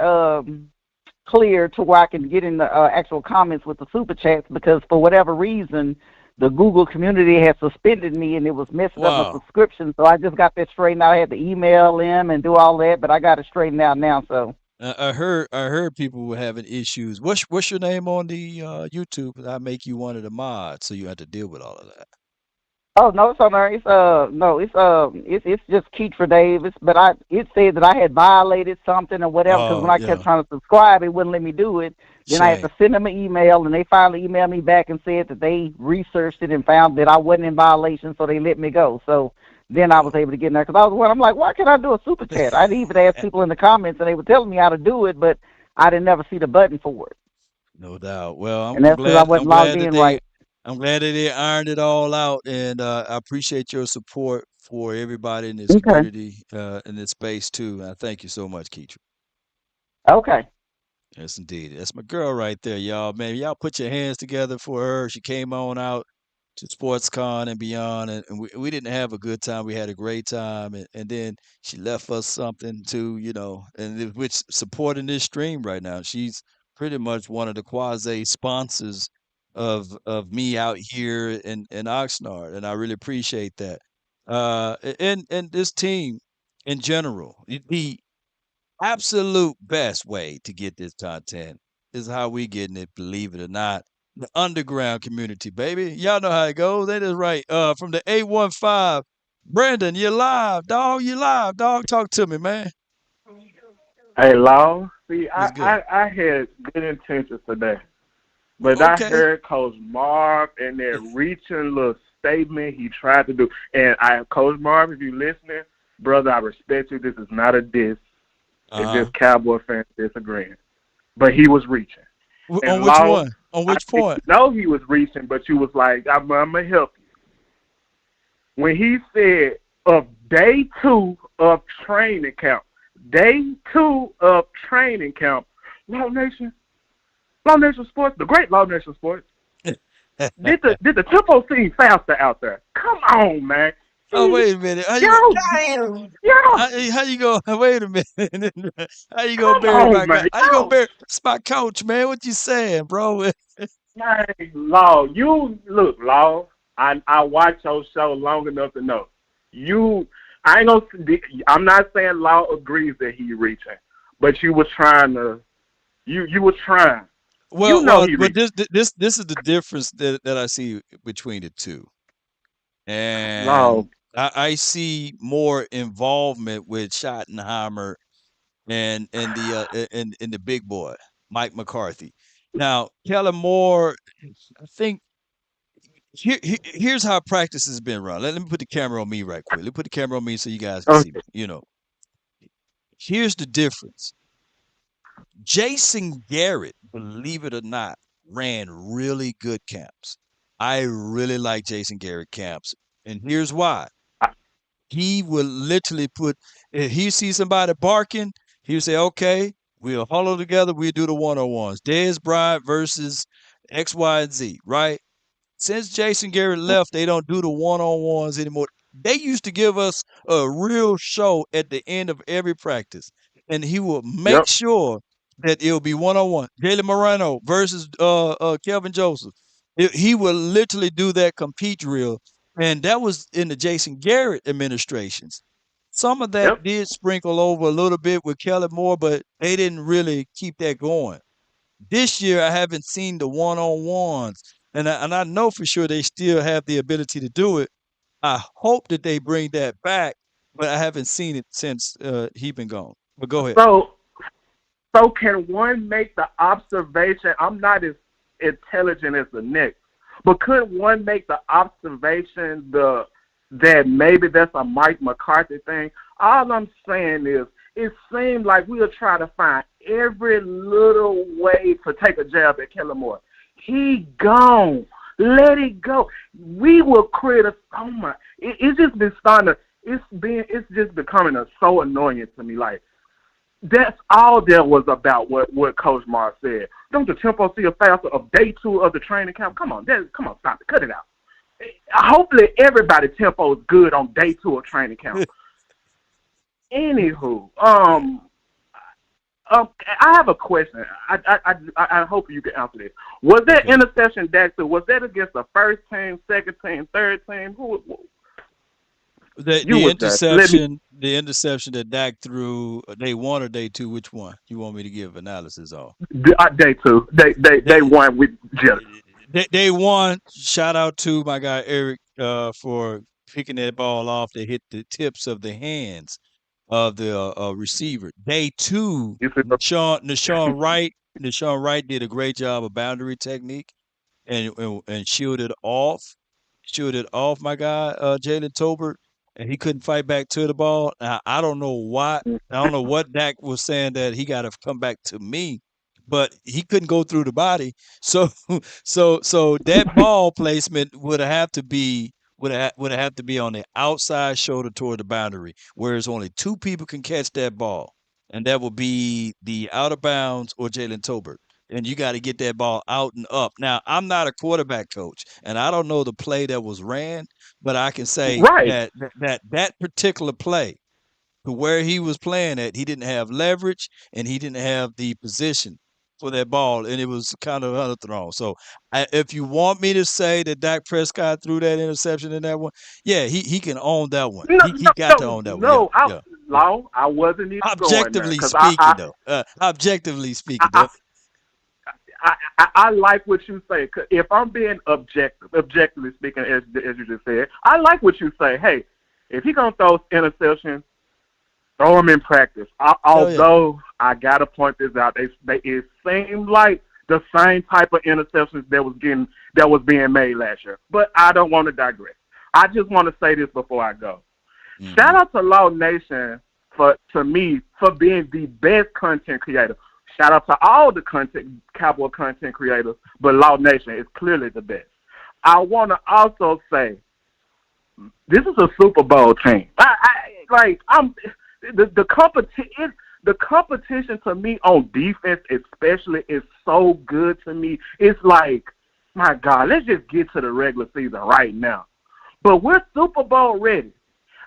clear to where I can get in the actual comments with the super chats because for whatever reason the Google community has suspended me and it was messing up my Wow. subscription. So I just got that straightened out. I had to email them and do all that, but I got it straightened out now. So I heard people were having issues. What's your name on the YouTube? I make you one of the mods, so you have to deal with all of that. oh no, it's on there. It's no, it's just Keitra Davis. But it said that I had violated something or whatever because when Oh I kept yeah, trying to subscribe, it wouldn't let me do it. Then I had shame. to send them an email, and they finally emailed me back and said that they researched it and found that I wasn't in violation, so they let me go. So then I was able to get in there because I'm like, why can't I do a super chat? I didn't even ask people in the comments, and they were telling me how to do it, but I didn't never see the button for it, No doubt. Well, I'm, and I'm that's because I glad. I'm wasn't logged glad that in they. right. I'm glad that they ironed it all out, and I appreciate your support for everybody in this Okay. community, in this space too. I thank you so much, Keitra. Okay. Yes, indeed. That's my girl right there, y'all. Man, y'all put your hands together for her. She came on out to SportsCon and beyond, and we didn't have a good time. We had a great time, and then she left us something too, which supporting this stream right now. She's pretty much one of the quasi sponsors of me out here in Oxnard, and I really appreciate that. And this team in general, the absolute best way to get this content is how we getting it, believe it or not. The underground community, baby. Y'all know how it goes. That is right. From the 815, Brandon, you're live, dog. You live, dog. Talk to me, man. Hey, Law. See, What's good? I had good intentions today, but I Okay. heard Coach Marv and that reaching little statement he tried to do. And Coach Marv, if you listening, brother, I respect you. This is not a diss. It's Uh-huh. just Cowboy fans disagreeing. But he was reaching. On And which Law, one? On I which didn't point? know he was reaching, but you was like, I'm going to help you. When he said of day 2 of training camp, Law Nation, Law Nation Sports, the great Law Nation Sports, did the tempo seem faster out there? Come on, man. Oh, See, wait a minute. How you go? y'all, Damn. y'all, How you go? Wait a minute. How you gonna come bury on, my man. guy? How you gonna Y'all, bury? It's my coach, man. What you saying, bro? man, Law, you look, Law. I watch your show long enough to know you. I ain't gonna. I'm not saying Law agrees that he reaching, but you was trying to. You were trying. You know he But reaching. this is the difference that I see between the two, Law. and I see more involvement with Schottenheimer and and the big boy Mike McCarthy. Now, Kellen Moore, I think here's how practice has been run. Let me put the camera on me right quick. Let me put the camera on me so you guys can see me. Here's the difference. Jason Garrett, believe it or not, ran really good camps. I really like Jason Garrett camps. And here's why. He will literally if he sees somebody barking, he'll say, okay, we'll huddle together, we'll do the one-on-ones. Dez Bryant versus X, Y, and Z, right? Since Jason Garrett left, they don't do the one-on-ones anymore. They used to give us a real show at the end of every practice. And he will make Yep. sure that it'll be 1-on-1. Jalen Moreno versus Kelvin Joseph. He will literally do that compete drill, and that was in the Jason Garrett administrations. Some of that Yep. did sprinkle over a little bit with Kelly Moore, but they didn't really keep that going. This year, I haven't seen the one-on-ones, and I know for sure they still have the ability to do it. I hope that they bring that back, but I haven't seen it since he been gone. But go ahead. So, so can one make the observation? I'm not as intelligent as the next, but could one make the observation that maybe that's a Mike McCarthy thing? All I'm saying is, it seemed like we'll try to find every little way to take a jab at Kellen Moore. He gone. Let it go. We will create a so much. It's just been starting to. It's just becoming so annoying to me. Like, that's all there was about what Coach Mars said. Don't the tempo see a faster of day 2 of the training camp? Come on, stop it, cut it out. Hopefully everybody tempo is good on day 2 of training camp. Anywho, I have a question. I hope you can answer this. Was that interception Dak threw? Was that against the first team, second team, third team? The interception that Dak threw day 1 or day 2, which one you want me to give analysis on? Day 2. They won with just. Day 1. Shout out to my guy Eric for picking that ball off that hit the tips of the hands of the receiver. Day 2, Nashawn Wright did a great job of boundary technique and shielded off my guy Jalen Tolbert, and he couldn't fight back to the ball. Now, I don't know why. I don't know what Dak was saying that he got to come back to me, but he couldn't go through the body. So so that ball placement would have to be on the outside shoulder toward the boundary, whereas only 2 people can catch that ball, and that will be the out of bounds or Jalen Tolbert. And you got to get that ball out and up. Now, I'm not a quarterback coach, and I don't know the play that was ran, but I can say Right. that particular play, to where he was playing at, he didn't have leverage and he didn't have the position for that ball, and it was kind of underthrown. So, if you want me to say that Dak Prescott threw that interception in that one, yeah, he can own that one. No, He got to own that one. no. Yeah, yeah. I wasn't even going there Objectively because speaking, though. Objectively speaking, I, though. I like what you say. 'Cause if I'm being objectively speaking, as you just said, I like what you say. Hey, if he gonna throw interceptions, throw him in practice. Although I gotta point this out, it seemed like the same type of interceptions that was being made last year. But I don't want to digress. I just want to say this before I go. Mm-hmm. Shout out to Law Nation for being the best content creator. Shout out to all the Cowboy content creators, but Law Nation is clearly the best. I want to also say, this is a Super Bowl team. The competition to me on defense, especially, is so good to me. It's like, my God, let's just get to the regular season right now. But we're Super Bowl ready,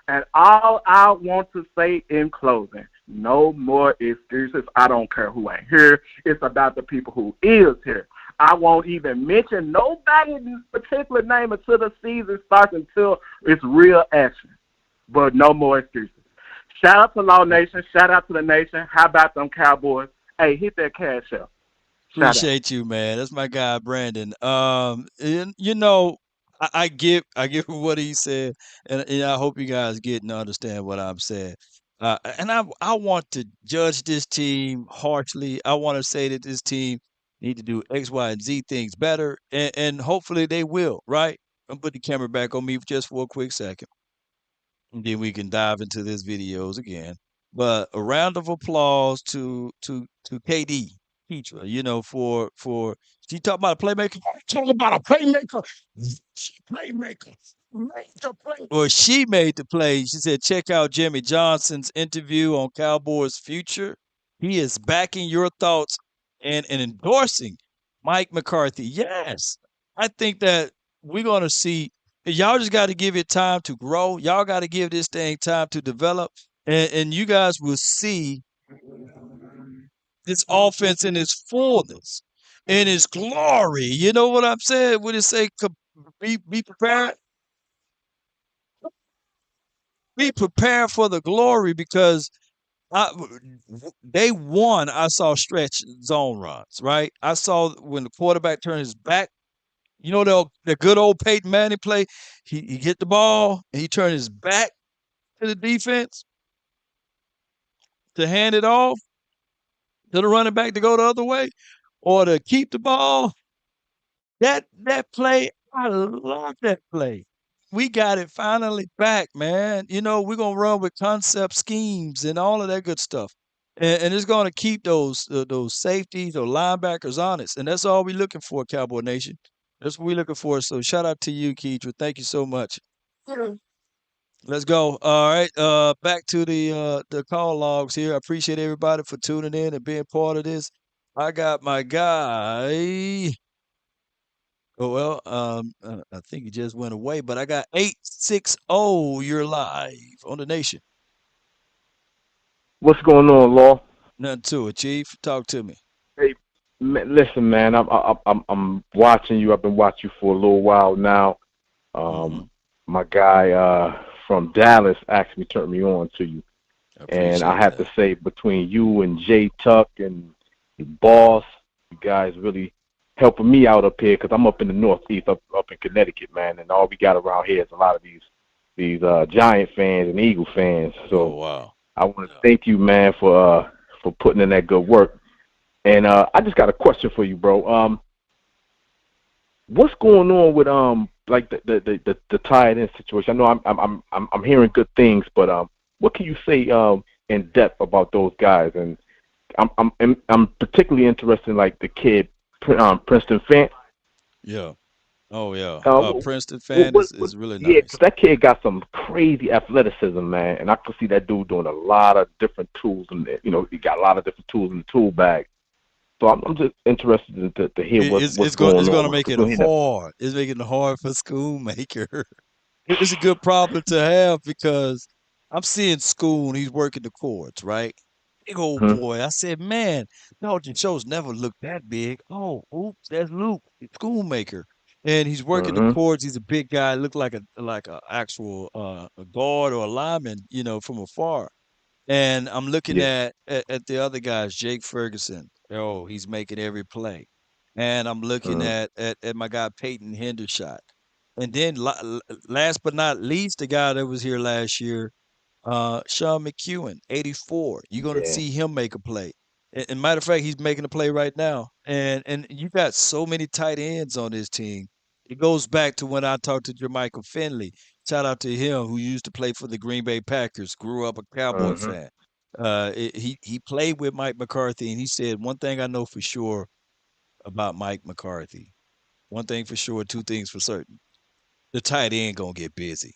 and all I want to say in closing. No more excuses. I don't care who ain't here. It's about the people who is here. I won't even mention nobody's particular name until the season starts, until it's real action. But no more excuses. Shout out to Law Nation. Shout out to the nation. How about them Cowboys? Hey, hit that cash out. Appreciate you, man. That's my guy, Brandon. I give what he said, and I hope you guys get and understand what I'm saying. And I want to judge this team harshly. I want to say that this team need to do X, Y, and Z things better, and hopefully they will. Right? I'm put the camera back on me just for a quick second, and then we can dive into this videos again. But a round of applause to KD Petra, for she talking about a playmaker. Talking about a playmaker. Playmaker. Major play. Well, she made the play. She said, check out Jimmy Johnson's interview on Cowboys Future. He is backing your thoughts and endorsing Mike McCarthy. Yes, I think that we're going to see. Y'all just got to give it time to grow. Y'all got to give this thing time to develop. And you guys will see this offense in its fullness, in its glory. You know what I'm saying? When it say be prepared, be prepared for the glory because I, day one, I saw stretch zone runs, right? I saw when the quarterback turned his back. You know the good old Peyton Manning play. He get the ball and he turned his back to the defense to hand it off to the running back to go the other way, or to keep the ball. That play, I love that play. We got it finally back, man. You know, we're gonna run with concept schemes and all of that good stuff. And it's gonna keep those safeties or linebackers honest. And that's all we're looking for, Cowboy Nation. That's what we're looking for. So shout out to you, Keidra. Thank you so much. Let's go. All right. Back to the call logs here. I appreciate everybody for tuning in and being part of this. I got my guy. Oh well, I think he just went away, but I got 860. You're live on the nation. What's going on, Law? Nothing to it, Chief. Talk to me. Hey, listen, man. I'm watching you. I've been watching you for a little while now. My guy from Dallas actually turned me on to you, and I have to say, between you and Jay Tuck and the boss, you guys really helping me out up here because I'm up in the Northeast, up in Connecticut, man, and all we got around here is a lot of these Giant fans and Eagle fans. So wow. I want to thank you, man, for putting in that good work. And I just got a question for you, bro. What's going on with like the tight end situation? I know I'm hearing good things, but what can you say in depth about those guys? And I'm particularly interested in like the kid Princeton Fant. Yeah. Oh yeah. Princeton Fan is really nice. Yeah, because that kid got some crazy athleticism, man, and I could see that dude doing a lot of different tools, and he got a lot of different tools in the tool bag. So I'm just interested to hear what's going on. It's going to make it hard. It's making it hard for Schoonmaker. It's a good problem to have because I'm seeing Schoon. He's working the courts, right? Big old boy. I said, man, Dodging shows never looked that big. Oh, oops, that's Luke, Schoonmaker. And he's working the courts. He's a big guy, looked like a actual a guard or a lineman, from afar. And I'm looking at the other guys, Jake Ferguson. Oh, he's making every play. And I'm looking at my guy Peyton Hendershot. And then last but not least, the guy that was here last year, Sean McEwen, 84. You're going to see him make a play. And matter of fact, he's making a play right now. And you got so many tight ends on this team. It goes back to when I talked to Jermichael Finley. Shout out to him, who used to play for the Green Bay Packers, grew up a Cowboy fan. He played with Mike McCarthy, and he said, one thing I know for sure about Mike McCarthy, one thing for sure, two things for certain. The tight end going to get busy.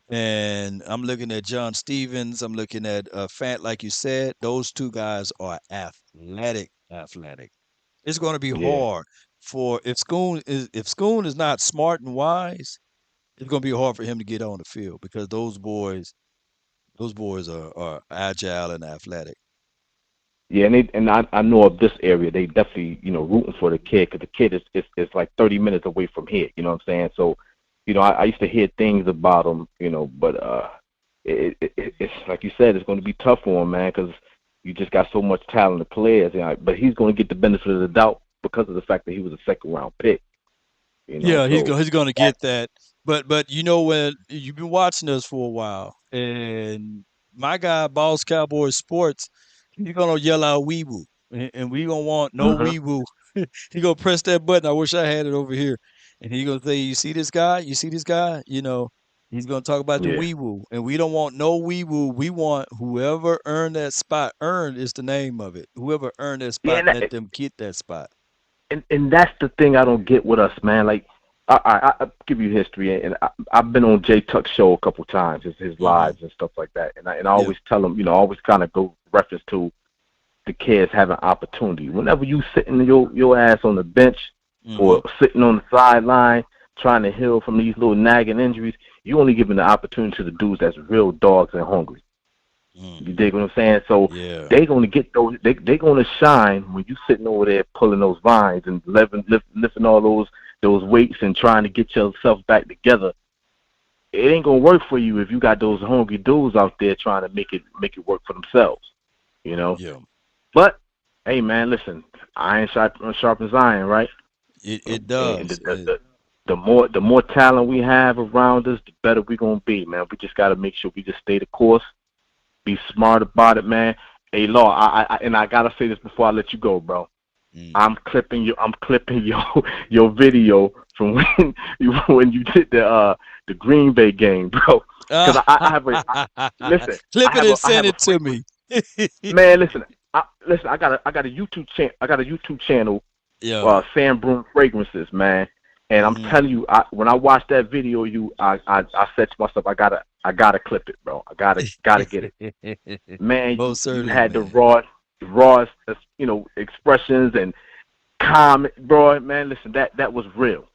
And I'm looking at John Stevens. I'm looking at Fant, like you said. Those two guys are athletic. It's going to be hard for if Schoon is not smart and wise. It's going to be hard for him to get on the field because those boys are agile and athletic. Yeah, and I know of this area. They definitely rooting for the kid because the kid is like 30 minutes away from here. You know what I'm saying? So. I used to hear things about him, but it's like you said, it's going to be tough for him, man, because you just got so much talented players. But he's going to get the benefit of the doubt because of the fact that he was a second-round pick. Yeah, he's going to get that. But when you've been watching us for a while, and my guy, Boss Cowboys Sports, he's going to yell out "wee woo," and we don't want no wee woo. He going to press that button. I wish I had it over here. And he's going to say, you see this guy? He's going to talk about the wee-woo. And we don't want no wee-woo. We want whoever earned that spot. Earned is the name of it. Whoever earned that spot, let them get that spot. And that's the thing I don't get with us, man. Like, I give you history. And I've been on Jay Tuck's show a couple times, his lives and stuff like that. And I always tell him, always kind of go reference to the kids having opportunity. Whenever you sitting your ass on the bench, or sitting on the sideline trying to heal from these little nagging injuries, you only giving the opportunity to the dudes that's real dogs and hungry. You dig what I'm saying? So Yeah. they gonna get those. They gonna shine when you sitting over there pulling those vines and lifting all those weights and trying to get yourself back together. It ain't gonna work for you if you got those hungry dudes out there trying to make it work for themselves. You know. Yeah. But hey, man, listen, iron sharpens iron, right? It And does. the more talent we have around us, the better we're gonna be, man. We just gotta make sure we just stay the course, be smart about it, man. Hey, Law, I gotta say this before I let you go, bro. I'm clipping your video from when you did the Green Bay game, bro. Because I have listen. Clip it and I send have it to me. man. Listen, I got a YouTube channel. Yeah. Sam Broom Fragrances, man. And I'm telling you, when I watched that video, I said to myself, I gotta clip it, bro. I gotta get it, man. Most You certainly, had man. the raw, expressions and comment, bro. Man, listen, that was real.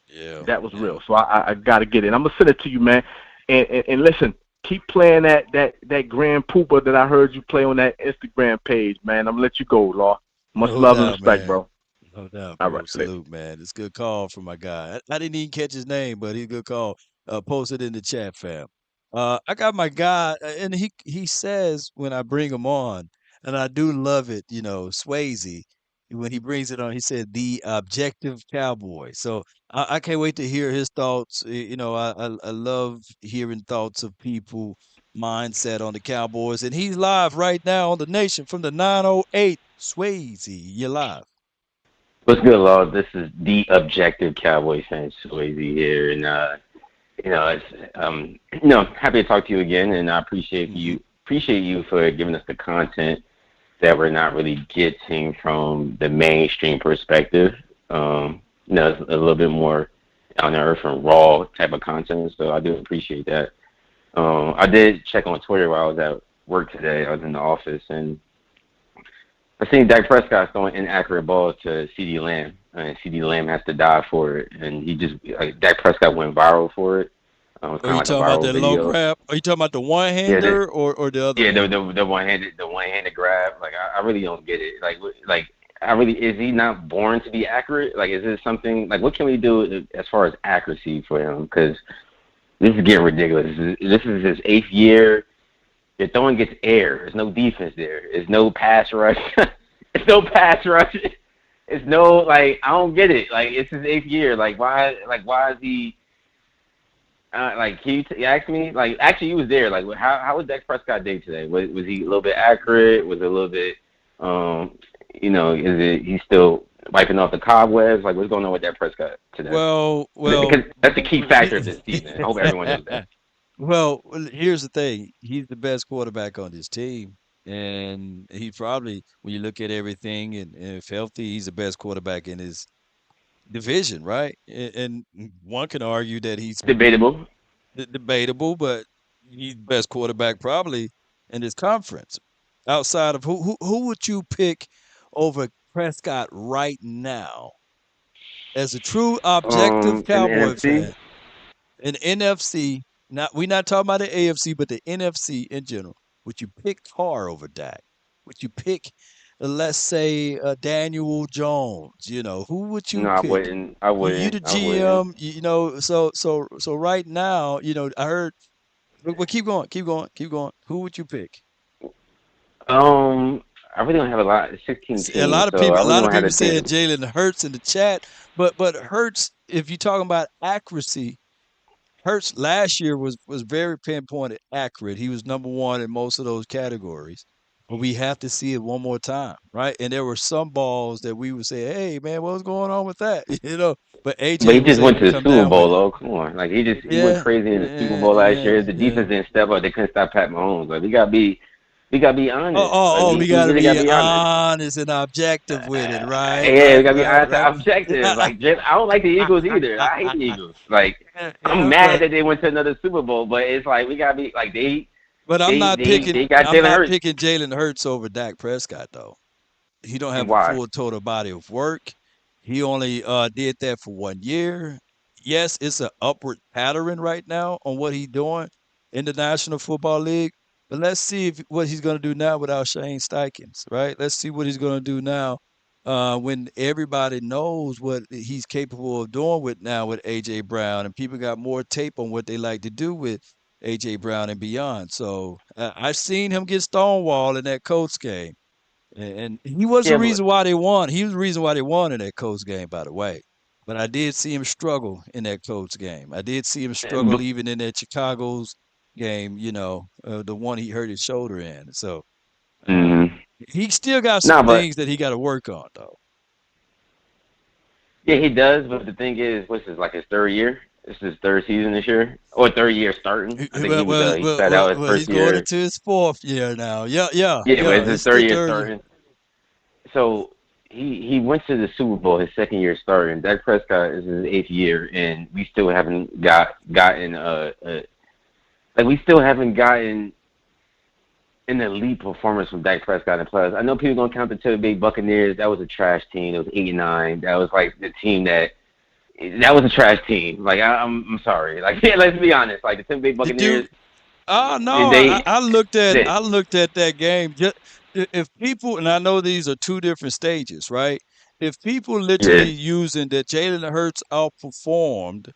Yeah. That was real. So I gotta get it. I'm gonna send it to you, man. And listen, keep playing that Grand Pooper that I heard you play on that Instagram page, man. I'm gonna let you go, Law. Much No love and doubt, respect, man. bro. No doubt, All bro. right, later. Salute, man. It's a good call from my guy. I didn't even catch his name, but he's a good call. Post it in the chat, fam. I got my guy, and he says when I bring him on, and I do love it, Swayze, when he brings it on, he said the objective cowboy. So I can't wait to hear his thoughts. I love hearing thoughts of people mindset on the Cowboys, and he's live right now on the Nation from the 908. Swayze, you're live. What's good, Law? This is the objective Cowboy fan, Swayze here, and happy to talk to you again, and I appreciate you for giving us the content that we're not really getting from the mainstream perspective. It's a little bit more down to earth and raw type of content, so I do appreciate that. I did check on Twitter while I was at work today. I was in the office, and I seen Dak Prescott throwing inaccurate balls to CeeDee Lamb, and CeeDee Lamb has to die for it. And Dak Prescott went viral for it. It was Are you kind of like a talking about viral that low video. grab? Are you talking about the Yeah, one-hander or the other one? the one-handed grab. Like I really don't get it. Is he not born to be accurate? Like, is this something like what can we do as far as accuracy for him? Because this is getting ridiculous. This is his 8th year. Your throwing gets air. There's no defense there. There's no pass rush. It's no pass rush. It's no I don't get it. Like it's his 8th year. Why is he? Can you ask me? Actually, you was there. How was Dak Prescott day today? Was he a little bit accurate? Was it a little bit? Is it he's still wiping off the cobwebs? What's going on with Dak Prescott today? Well, Because that's the key factor of this season. I hope everyone knows that. Well, here's the thing. He's the best quarterback on this team. And he probably, when you look at everything and if healthy, he's the best quarterback in his division, right? And one can argue that he's Debatable. debatable, but he's the best quarterback probably in this conference. Outside of who would you pick over Prescott right now as a true objective In the Cowboy NFC. fan? In NFC, we're not talking about the AFC, but the NFC in general. Would you pick Carr over Dak? Would you pick, let's say, Daniel Jones? Who would No, you I pick? wouldn't. I You wouldn't. the I wouldn't. GM, so right now, I heard. But keep going, keep going, keep going. Who would you pick? I really don't have a lot. 16 A teams, lot of so I people, a really lot of don't have people to said think. Jalen Hurts in the chat, but Hurts, if you're talking about accuracy, Hurts last year was very pinpointed accurate. He was number one in most of those categories. But we have to see it one more time, right? And there were some balls that we would say, "Hey, man, what's going on with that?" But But AJ he was just able went to to the come Super down Bowl, with it. though. Come on, he went Yeah, crazy in the Super Bowl yeah, last yeah, year. The yeah. defense didn't step up. They couldn't stop Pat Mahomes. We gotta be Oh, honest. oh, oh, we We got to really gotta be be honest. honest and objective with it, right? Yeah, we Right, gotta be right, honest right. and objective. I don't like the Eagles either. I hate the Eagles. I'm Yeah, mad that they went to another Super Bowl, but it's we gotta be but they got I'm Jalen not Hurts. picking Jalen Hurts over Dak Prescott though. He don't have a Why? full total body of work. He only did that for 1 year. Yes, it's an upward pattern right now on what he's doing in the National Football League. But let's see what he's going to do now without Shane Steichens, right? Let's see what he's going to do now when everybody knows what he's capable of doing with now with AJ Brown, and people got more tape on what they like to do with AJ Brown and beyond. So I've seen him get stonewalled in that Colts game, and he was the Yeah, but reason why they won. He was the reason why they won in that Colts game, by the way. But I did see him struggle in that Colts game. I did see him struggle but even in that Chicago's game, the one he hurt his shoulder in. So hmm he still got some no, but things that he got to work on, though. yeah, he does. But the thing is, what's his like his third year? This is his third season this year, or third year starting. I think he sat out his He's first going year. into his fourth year now. Yeah, yeah, Yeah, but yeah. it's his It's third the year third year. starting. So he went to the Super Bowl his second year starting. Dak Prescott is his eighth year, and we still haven't gotten like we still haven't gotten an elite performance from Dak Prescott in the playoffs. I know people gonna count the Tampa Bay Buccaneers. That was a trash team. It was 89. That was like the team that was a trash team. Like I'm sorry. Like yeah, let's be honest. Like the Tampa Bay Did you? Buccaneers, Oh no, they I looked at that game. If people, and I know these are two different stages, right? If people yeah. literally using that Jalen Hurts outperformed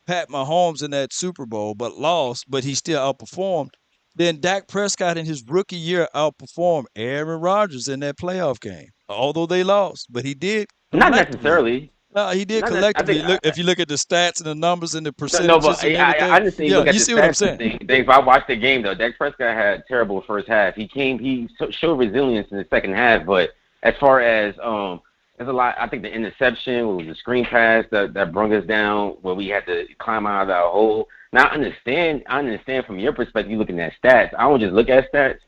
Pat Mahomes in that Super Bowl, but lost, but he still outperformed, then Dak Prescott in his rookie year outperformed Aaron Rodgers in that playoff game. Although they lost, but he did Not collectively. necessarily. He did Not nec- I collectively. think Look, if you look at the stats and the numbers and the no, but percentages and I everything, understand. You yeah, look at you the see what I'm stats and saying. things. If I watched the game though, Dak Prescott had terrible first half. He showed resilience in the second half, but as far as there's a lot. I think the interception was the screen pass that brought us down where we had to climb out of that hole. Now I understand from your perspective. You looking at stats. I don't just look at stats.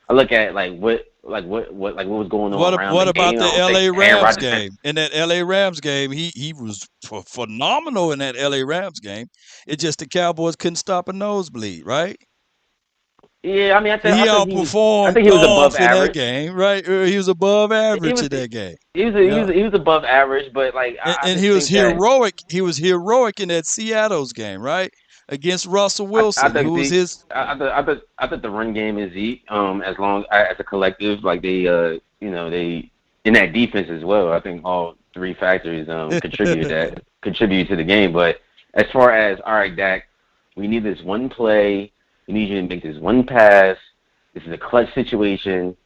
I look at what was going on around What the about game. I the don't think LA Aaron Rams Rodgers had. game? In that LA Rams game, he was phenomenal in that LA Rams game. It's just the Cowboys couldn't stop a nosebleed, right? Yeah, I mean, He I outperformed think he was above Goff in that average. game, right? He was above He average was in that game. he Yeah. was he was above average, but like I And just he was think that heroic. He was heroic in that Seattle's game, right? Against Russell I Wilson, think who was his I think the run game is elite. As long as a collective, like they they in that defense as well. I think all three factors contribute to the game. But as far as all right, Dak, we need this one play. We need you to make this one pass. This is a clutch situation.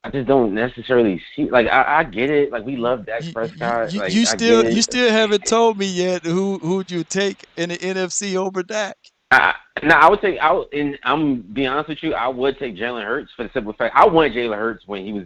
I just don't necessarily see like I get it. Like we love Dak Prescott. Like I get you it. still haven't told me yet who'd you take in the NFC over Dak? No, I would take. And I'm being honest with you. I would take Jalen Hurts for the simple fact I wanted Jalen Hurts when he was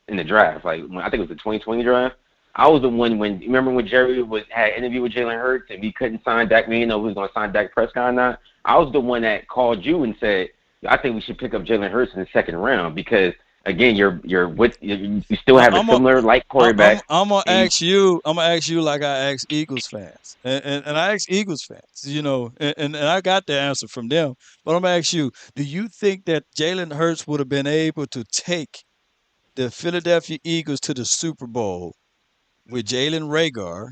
in the draft. Like when I think it was the 2020 draft. I was the one remember when Jerry had an interview with Jalen Hurts and we couldn't sign Dak. We didn't know who was going to sign Dak Prescott or not. I was the one that called you and said, I think we should pick up Jalen Hurts in the second round because again, you still have a similar like quarterback. I'm gonna ask you. I'm gonna ask you like I ask Eagles fans, and I ask Eagles fans, and I got the answer from them. But I'm gonna ask you: do you think that Jalen Hurts would have been able to take the Philadelphia Eagles to the Super Bowl with Jalen Rager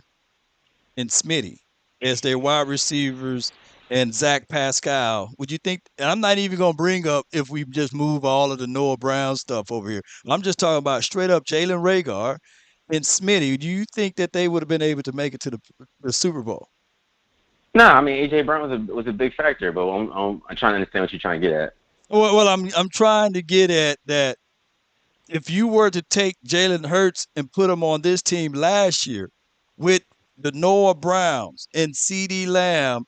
and Smitty as their wide receivers and Zach Pascal? Would you think? And I'm not even going to bring up if we just move all of the Noah Brown stuff over here. I'm just talking about straight up Jalen Rager and Smitty. Do you think that they would have been able to make it to the Super Bowl? No, I mean AJ Brown was a big factor, but I'm trying to understand what you're trying to get at. Well, I'm trying to get at that. If you were to take Jalen Hurts and put him on this team last year with the Noah Browns and CeeDee Lamb,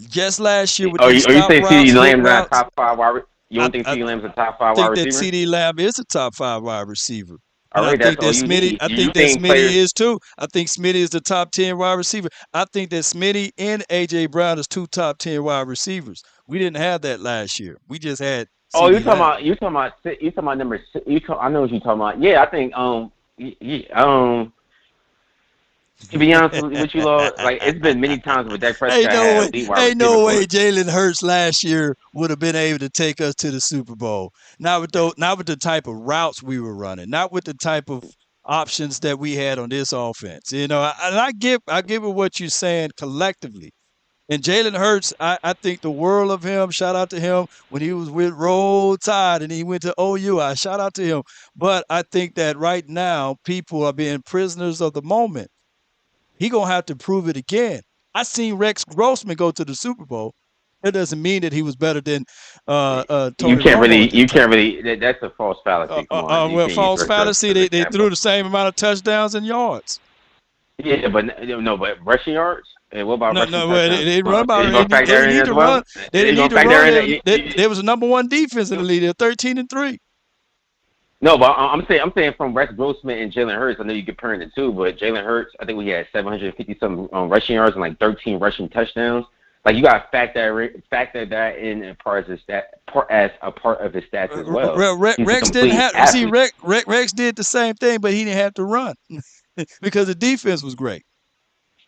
just last year with Are these you stop saying routes, CeeDee hit Lamb's not a routes, top five wide? You I, don't think I CeeDee Lamb's a top five wide think that receiver? CeeDee Lamb is a top 5 wide receiver. All And I right, that's think all that you need. You think Smitty players? is too. I think Smitty is the top 10 wide receiver. I think that Smitty and AJ Brown is 2 top 10 wide receivers. We didn't have that last year. We just had Oh, CeeDee Lamb. you talking about number six. I know what you're talking about. Yeah, I think to be honest with you, Lord, like it's been many times with Dak Prescott had elite wide Ain't receiver no core. way Jalen Hurts last year would have been able to take us to the Super Bowl. Not with the type of routes we were running, not with the type of options that we had on this offense. And I get what you're saying collectively. And Jalen Hurts, I think the world of him. Shout out to him when he was with Roll Tide and he went to OU. I shout out to him. But I think that right now people are being prisoners of the moment. He gonna have to prove it again. I seen Rex Grossman go to the Super Bowl. It doesn't mean that he was better than Tony Romo at the time. That's a false fallacy. Come on, you Well, can't use false Rex Grossman fallacy. as an They example. threw the same amount of touchdowns and yards. Yeah, but no, but rushing yards. And what about No, rushing no, well, they touchdowns? didn't run Are about you it. gonna They factor that didn't in need as to well? run. They Are you didn't need gonna to factor run. that in? They was the number one defense in the league. They're 13-3. No, but I'm saying from Rex Grossman and Jalen Hurts. I know you're comparing the two, but Jalen Hurts, I think we had 750 some rushing yards and like 13 rushing touchdowns. Like you got to factor that in as part of his stats as well. He's a Rex didn't complete have. You see, athlete. Rex did the same thing, but he didn't have to run because the defense was great.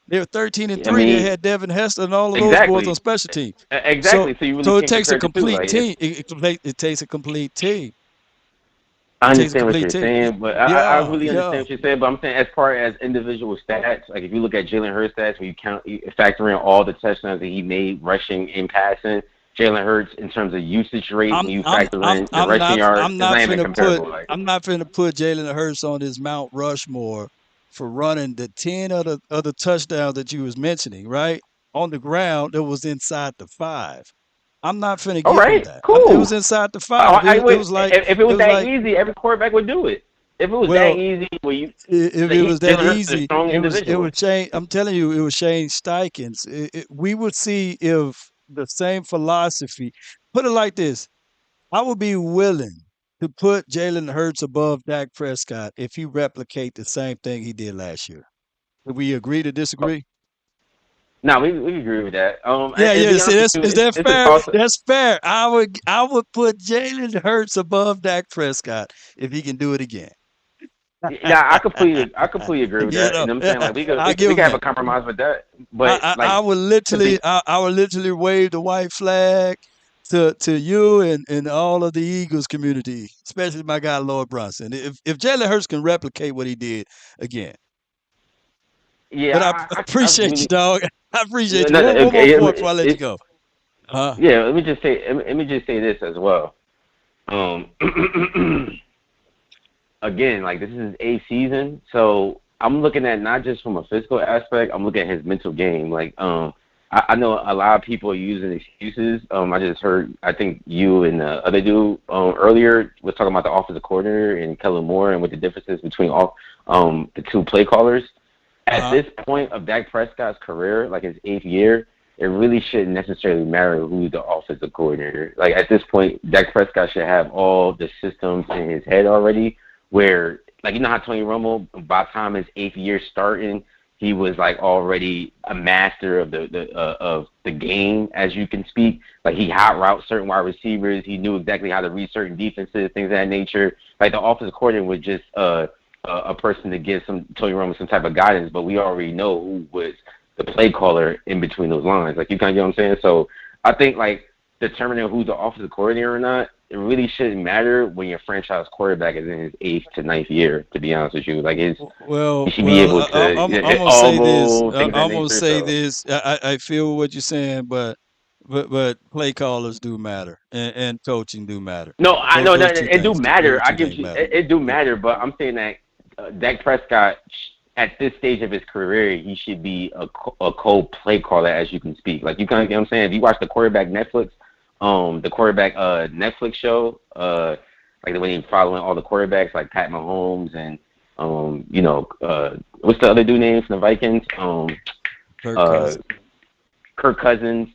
They were 13-3. I They mean, had Devin Hester and all of those boys on exactly, special teams. exactly. So you really So it can't takes a compare the two. complete Like, team. It takes a complete team. I It takes a understand what complete you're team. saying, but I Yeah, really yeah. understand what you're saying. But I'm saying as far as individual stats, like if you look at Jalen Hurts stats, when you factor in all the touchdowns that he made rushing and passing, Jalen Hurts in terms of usage rate, when you factor in the rushing yards, it's not even comparable. Like, I'm not finna put Jalen Hurts on this Mount Rushmore for running the 10 other touchdowns that you was mentioning, right? On the ground that was inside the 5. I'm not finna all give him right, that. It was cool. inside the Oh, 5. I It would was like if it it was was that like easy, every quarterback would do it. If it was that well, easy, well, you if like it was Jalen that Hurts is a easy, strong it individual. was Shane. I'm telling you, it was Shane Steichen's. We would see if the same philosophy. Put it like this: I would be willing to put Jalen Hurts above Dak Prescott if he replicate the same thing he did last year. Do we agree to disagree? No, we agree with that. Yeah, And to yeah. be See, honest with you, is that it's a fair? toss. That's fair. I would put Jalen Hurts above Dak Prescott if he can do it again. Yeah, I completely agree with You that. know, And I'm saying like I'll we give can him have a that. compromise with that. But I like would to be literally wave the white flag to you and all of the Eagles community, especially my guy Lord Brunson. If Jalen Hurts can replicate what he did again, but I I appreciate you, really dog. I appreciate you. no, One more okay, point before I let you go. yeah. Let me just say this as well. Um, again, like this is his eighth season, so I'm looking at not just from a physical aspect. I'm looking at his mental game. Like, I know a lot of people are using excuses. I just heard, I think you and the other dude earlier was talking about the offensive coordinator and Kellen Moore and what the differences between all the two play callers. At this point of Dak Prescott's career, like his eighth year, it really shouldn't necessarily matter who's the offensive coordinator. Like at this point, Dak Prescott should have all the systems in his head already. Where, like, you know how Tony Romo, by the time his eighth year starting, he was like already a master of the game, as you can speak. Like he hot route certain wide receivers. He knew exactly how to read certain defenses, things of that nature. Like the offensive coordinator was just a person to give Tony Romo some type of guidance, but we already know who was the play caller in between those lines. Like you kind of get what I'm saying? So I think like determining who's the offensive coordinator or not, it really shouldn't matter when your franchise quarterback is in his 8th to 9th year, to be honest with you. Like he should be able to I'm gonna say this. elbow, things of that I'm gonna nature. say So this. I feel what you're saying, but play callers do matter, and coaching do matter. no, I know Those that two it do things. matter. Those I two give things you matter. it do Yeah. matter, but I'm saying that Dak Prescott at this stage of his career, he should be a cold play caller, as you can speak. Like you kind of get what I'm saying. If you watch the quarterback Netflix show, like the way he's following all the quarterbacks, like Pat Mahomes and what's the other dude name from the Vikings? Kirk Cousins. Kirk Cousins.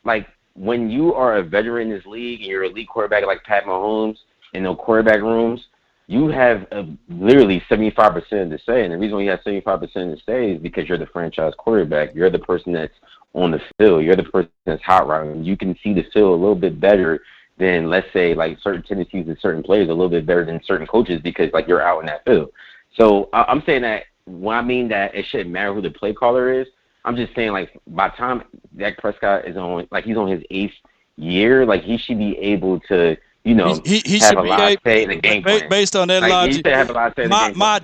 Like when you are a veteran in this league and you're an elite quarterback like Pat Mahomes in the quarterback rooms, you have literally 75% of the say. And the reason why you have 75% of the say is because you're the franchise quarterback. You're the person that's on the field. You're the person that's hot routing. You can see the field a little bit better than, let's say, like certain tendencies in certain players, a little bit better than certain coaches because, like, you're out in that field. So I'm saying that when I mean that it shouldn't matter who the play caller is, I'm just saying, like, by the time Dak Prescott is on, like, he's on his 8th year, like, he should be able to, He have should a be lot of say in the game plan. based on that Like, he logic. should have a lot of say in the game plan.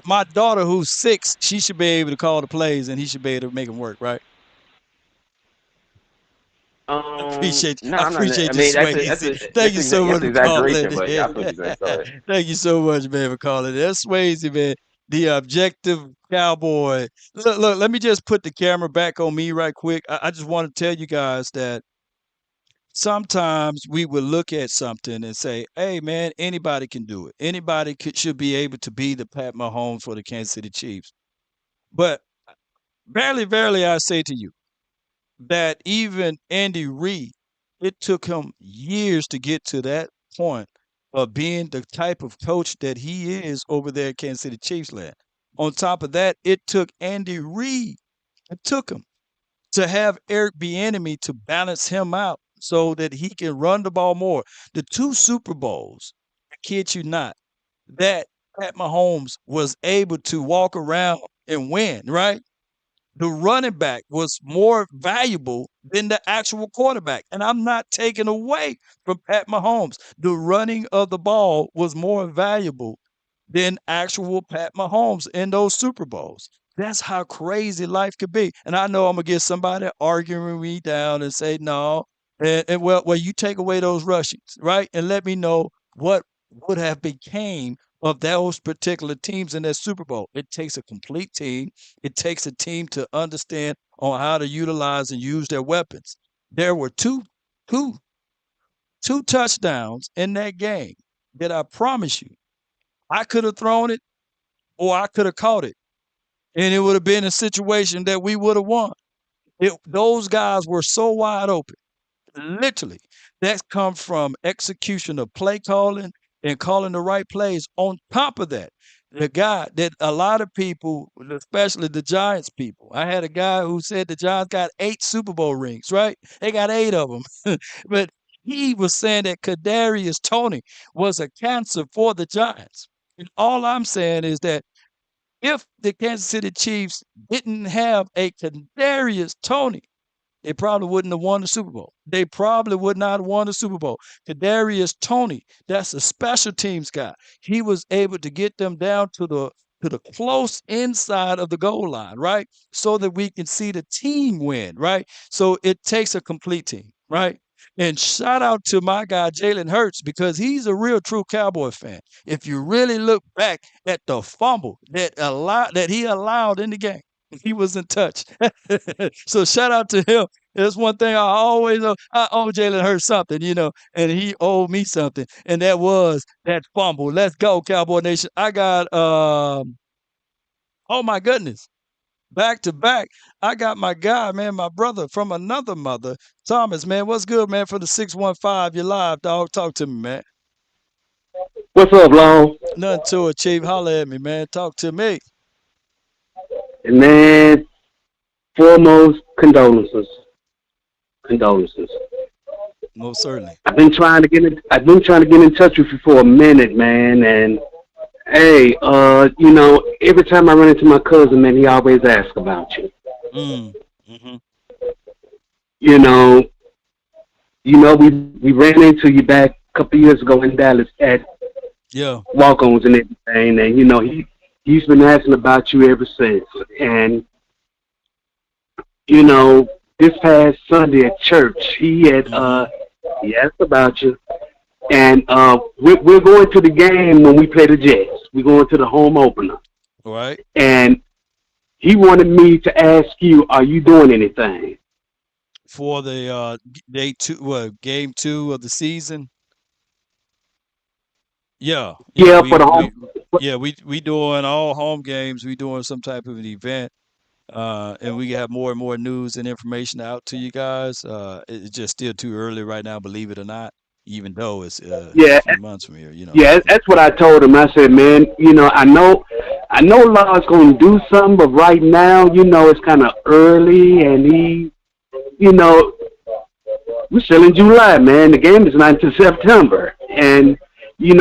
My daughter who's 6, she should be able to call the plays, and he should be able to make them work, right? Appreciate No, I I'm not. I appreciate you, mean, Swayze. Thank you so much that's for calling exaggeration, but yeah, I feel what in. you're saying. Go ahead. Thank you so much, man, for calling. That's Swayze, man. The objective cowboy. Look, let me just put the camera back on me right quick. I just want to tell you guys that sometimes we will look at something and say, hey, man, anybody can do it. Anybody should be able to be the Pat Mahomes for the Kansas City Chiefs. But verily, I say to you, that even Andy Reid, it took him years to get to that point of being the type of coach that he is over there at Kansas City Chiefs land. On top of that, it took Andy Reid, it took him to have Eric Bieniemy to balance him out so that he can run the ball more. The two Super Bowls, I kid you not, that Pat Mahomes was able to walk around and win, right? The running back was more valuable than the actual quarterback. And I'm not taking away from Pat Mahomes. The running of the ball was more valuable than actual Pat Mahomes in those Super Bowls. That's how crazy life could be. And I know I'm gonna get somebody arguing me down and say no. And well, you take away those rushings, right? And let me know what would have became of those particular teams in that Super Bowl. It takes a complete team. It takes a team to understand on how to utilize and use their weapons. There were two touchdowns in that game that I promise you, I could have thrown it or I could have caught it, and it would have been a situation that we would have won. Those guys were so wide open. Literally, that's come from execution of play calling and calling the right plays. On top of that, the guy that a lot of people, especially the Giants people, I had a guy who said the Giants got 8 Super Bowl rings, right? They got 8 of them. But he was saying that Kadarius Toney was a cancer for the Giants. And all I'm saying is that if the Kansas City Chiefs didn't have a Kadarius Toney, they probably wouldn't have won the Super Bowl. They probably would not have won the Super Bowl. Kadarius Toney, that's a special teams guy. He was able to get them down to the close inside of the goal line, right? So that we can see the team win, right? So it takes a complete team, right? And shout out to my guy Jalen Hurts because he's a real true Cowboy fan. If you really look back at the fumble that he allowed in the game, he was in touch. So shout out to him. That's one thing I always owe. I owe Jalen Hurts something, and he owed me something, and that was that fumble. Let's go, Cowboy Nation. I got oh my goodness. Back to back. I got my guy, man, my brother from another mother. Thomas, man. What's good, man, for the 615? You're live, dog. Talk to me, man. What's up, Long? Nothing to it, Chief. Holler at me, man. Talk to me. Man, foremost, condolences. Condolences. Most certainly. I've been trying to get in touch with you for a minute, man, and hey, every time I run into my cousin, man, he always asks about you. Mm-hmm. We ran into you back a couple years ago in Dallas at walk-ons and everything, and he's been asking about you ever since. And this past Sunday at church, he asked about you. And we're going to the game when we play the Jets. We're going to the home opener. All right. And he wanted me to ask you, are you doing anything? For the game 2 of the season? Yeah. For the home. We doing all home games. We doing some type of an event. And we have more and more news and information out to you guys. It's just still too early right now, believe it or not. Even though it's a few months from here, Yeah, that's what I told him. I said, man, I know Law's going to do something, but right now, it's kind of early, and we're still in July, man. The game is not until September, and he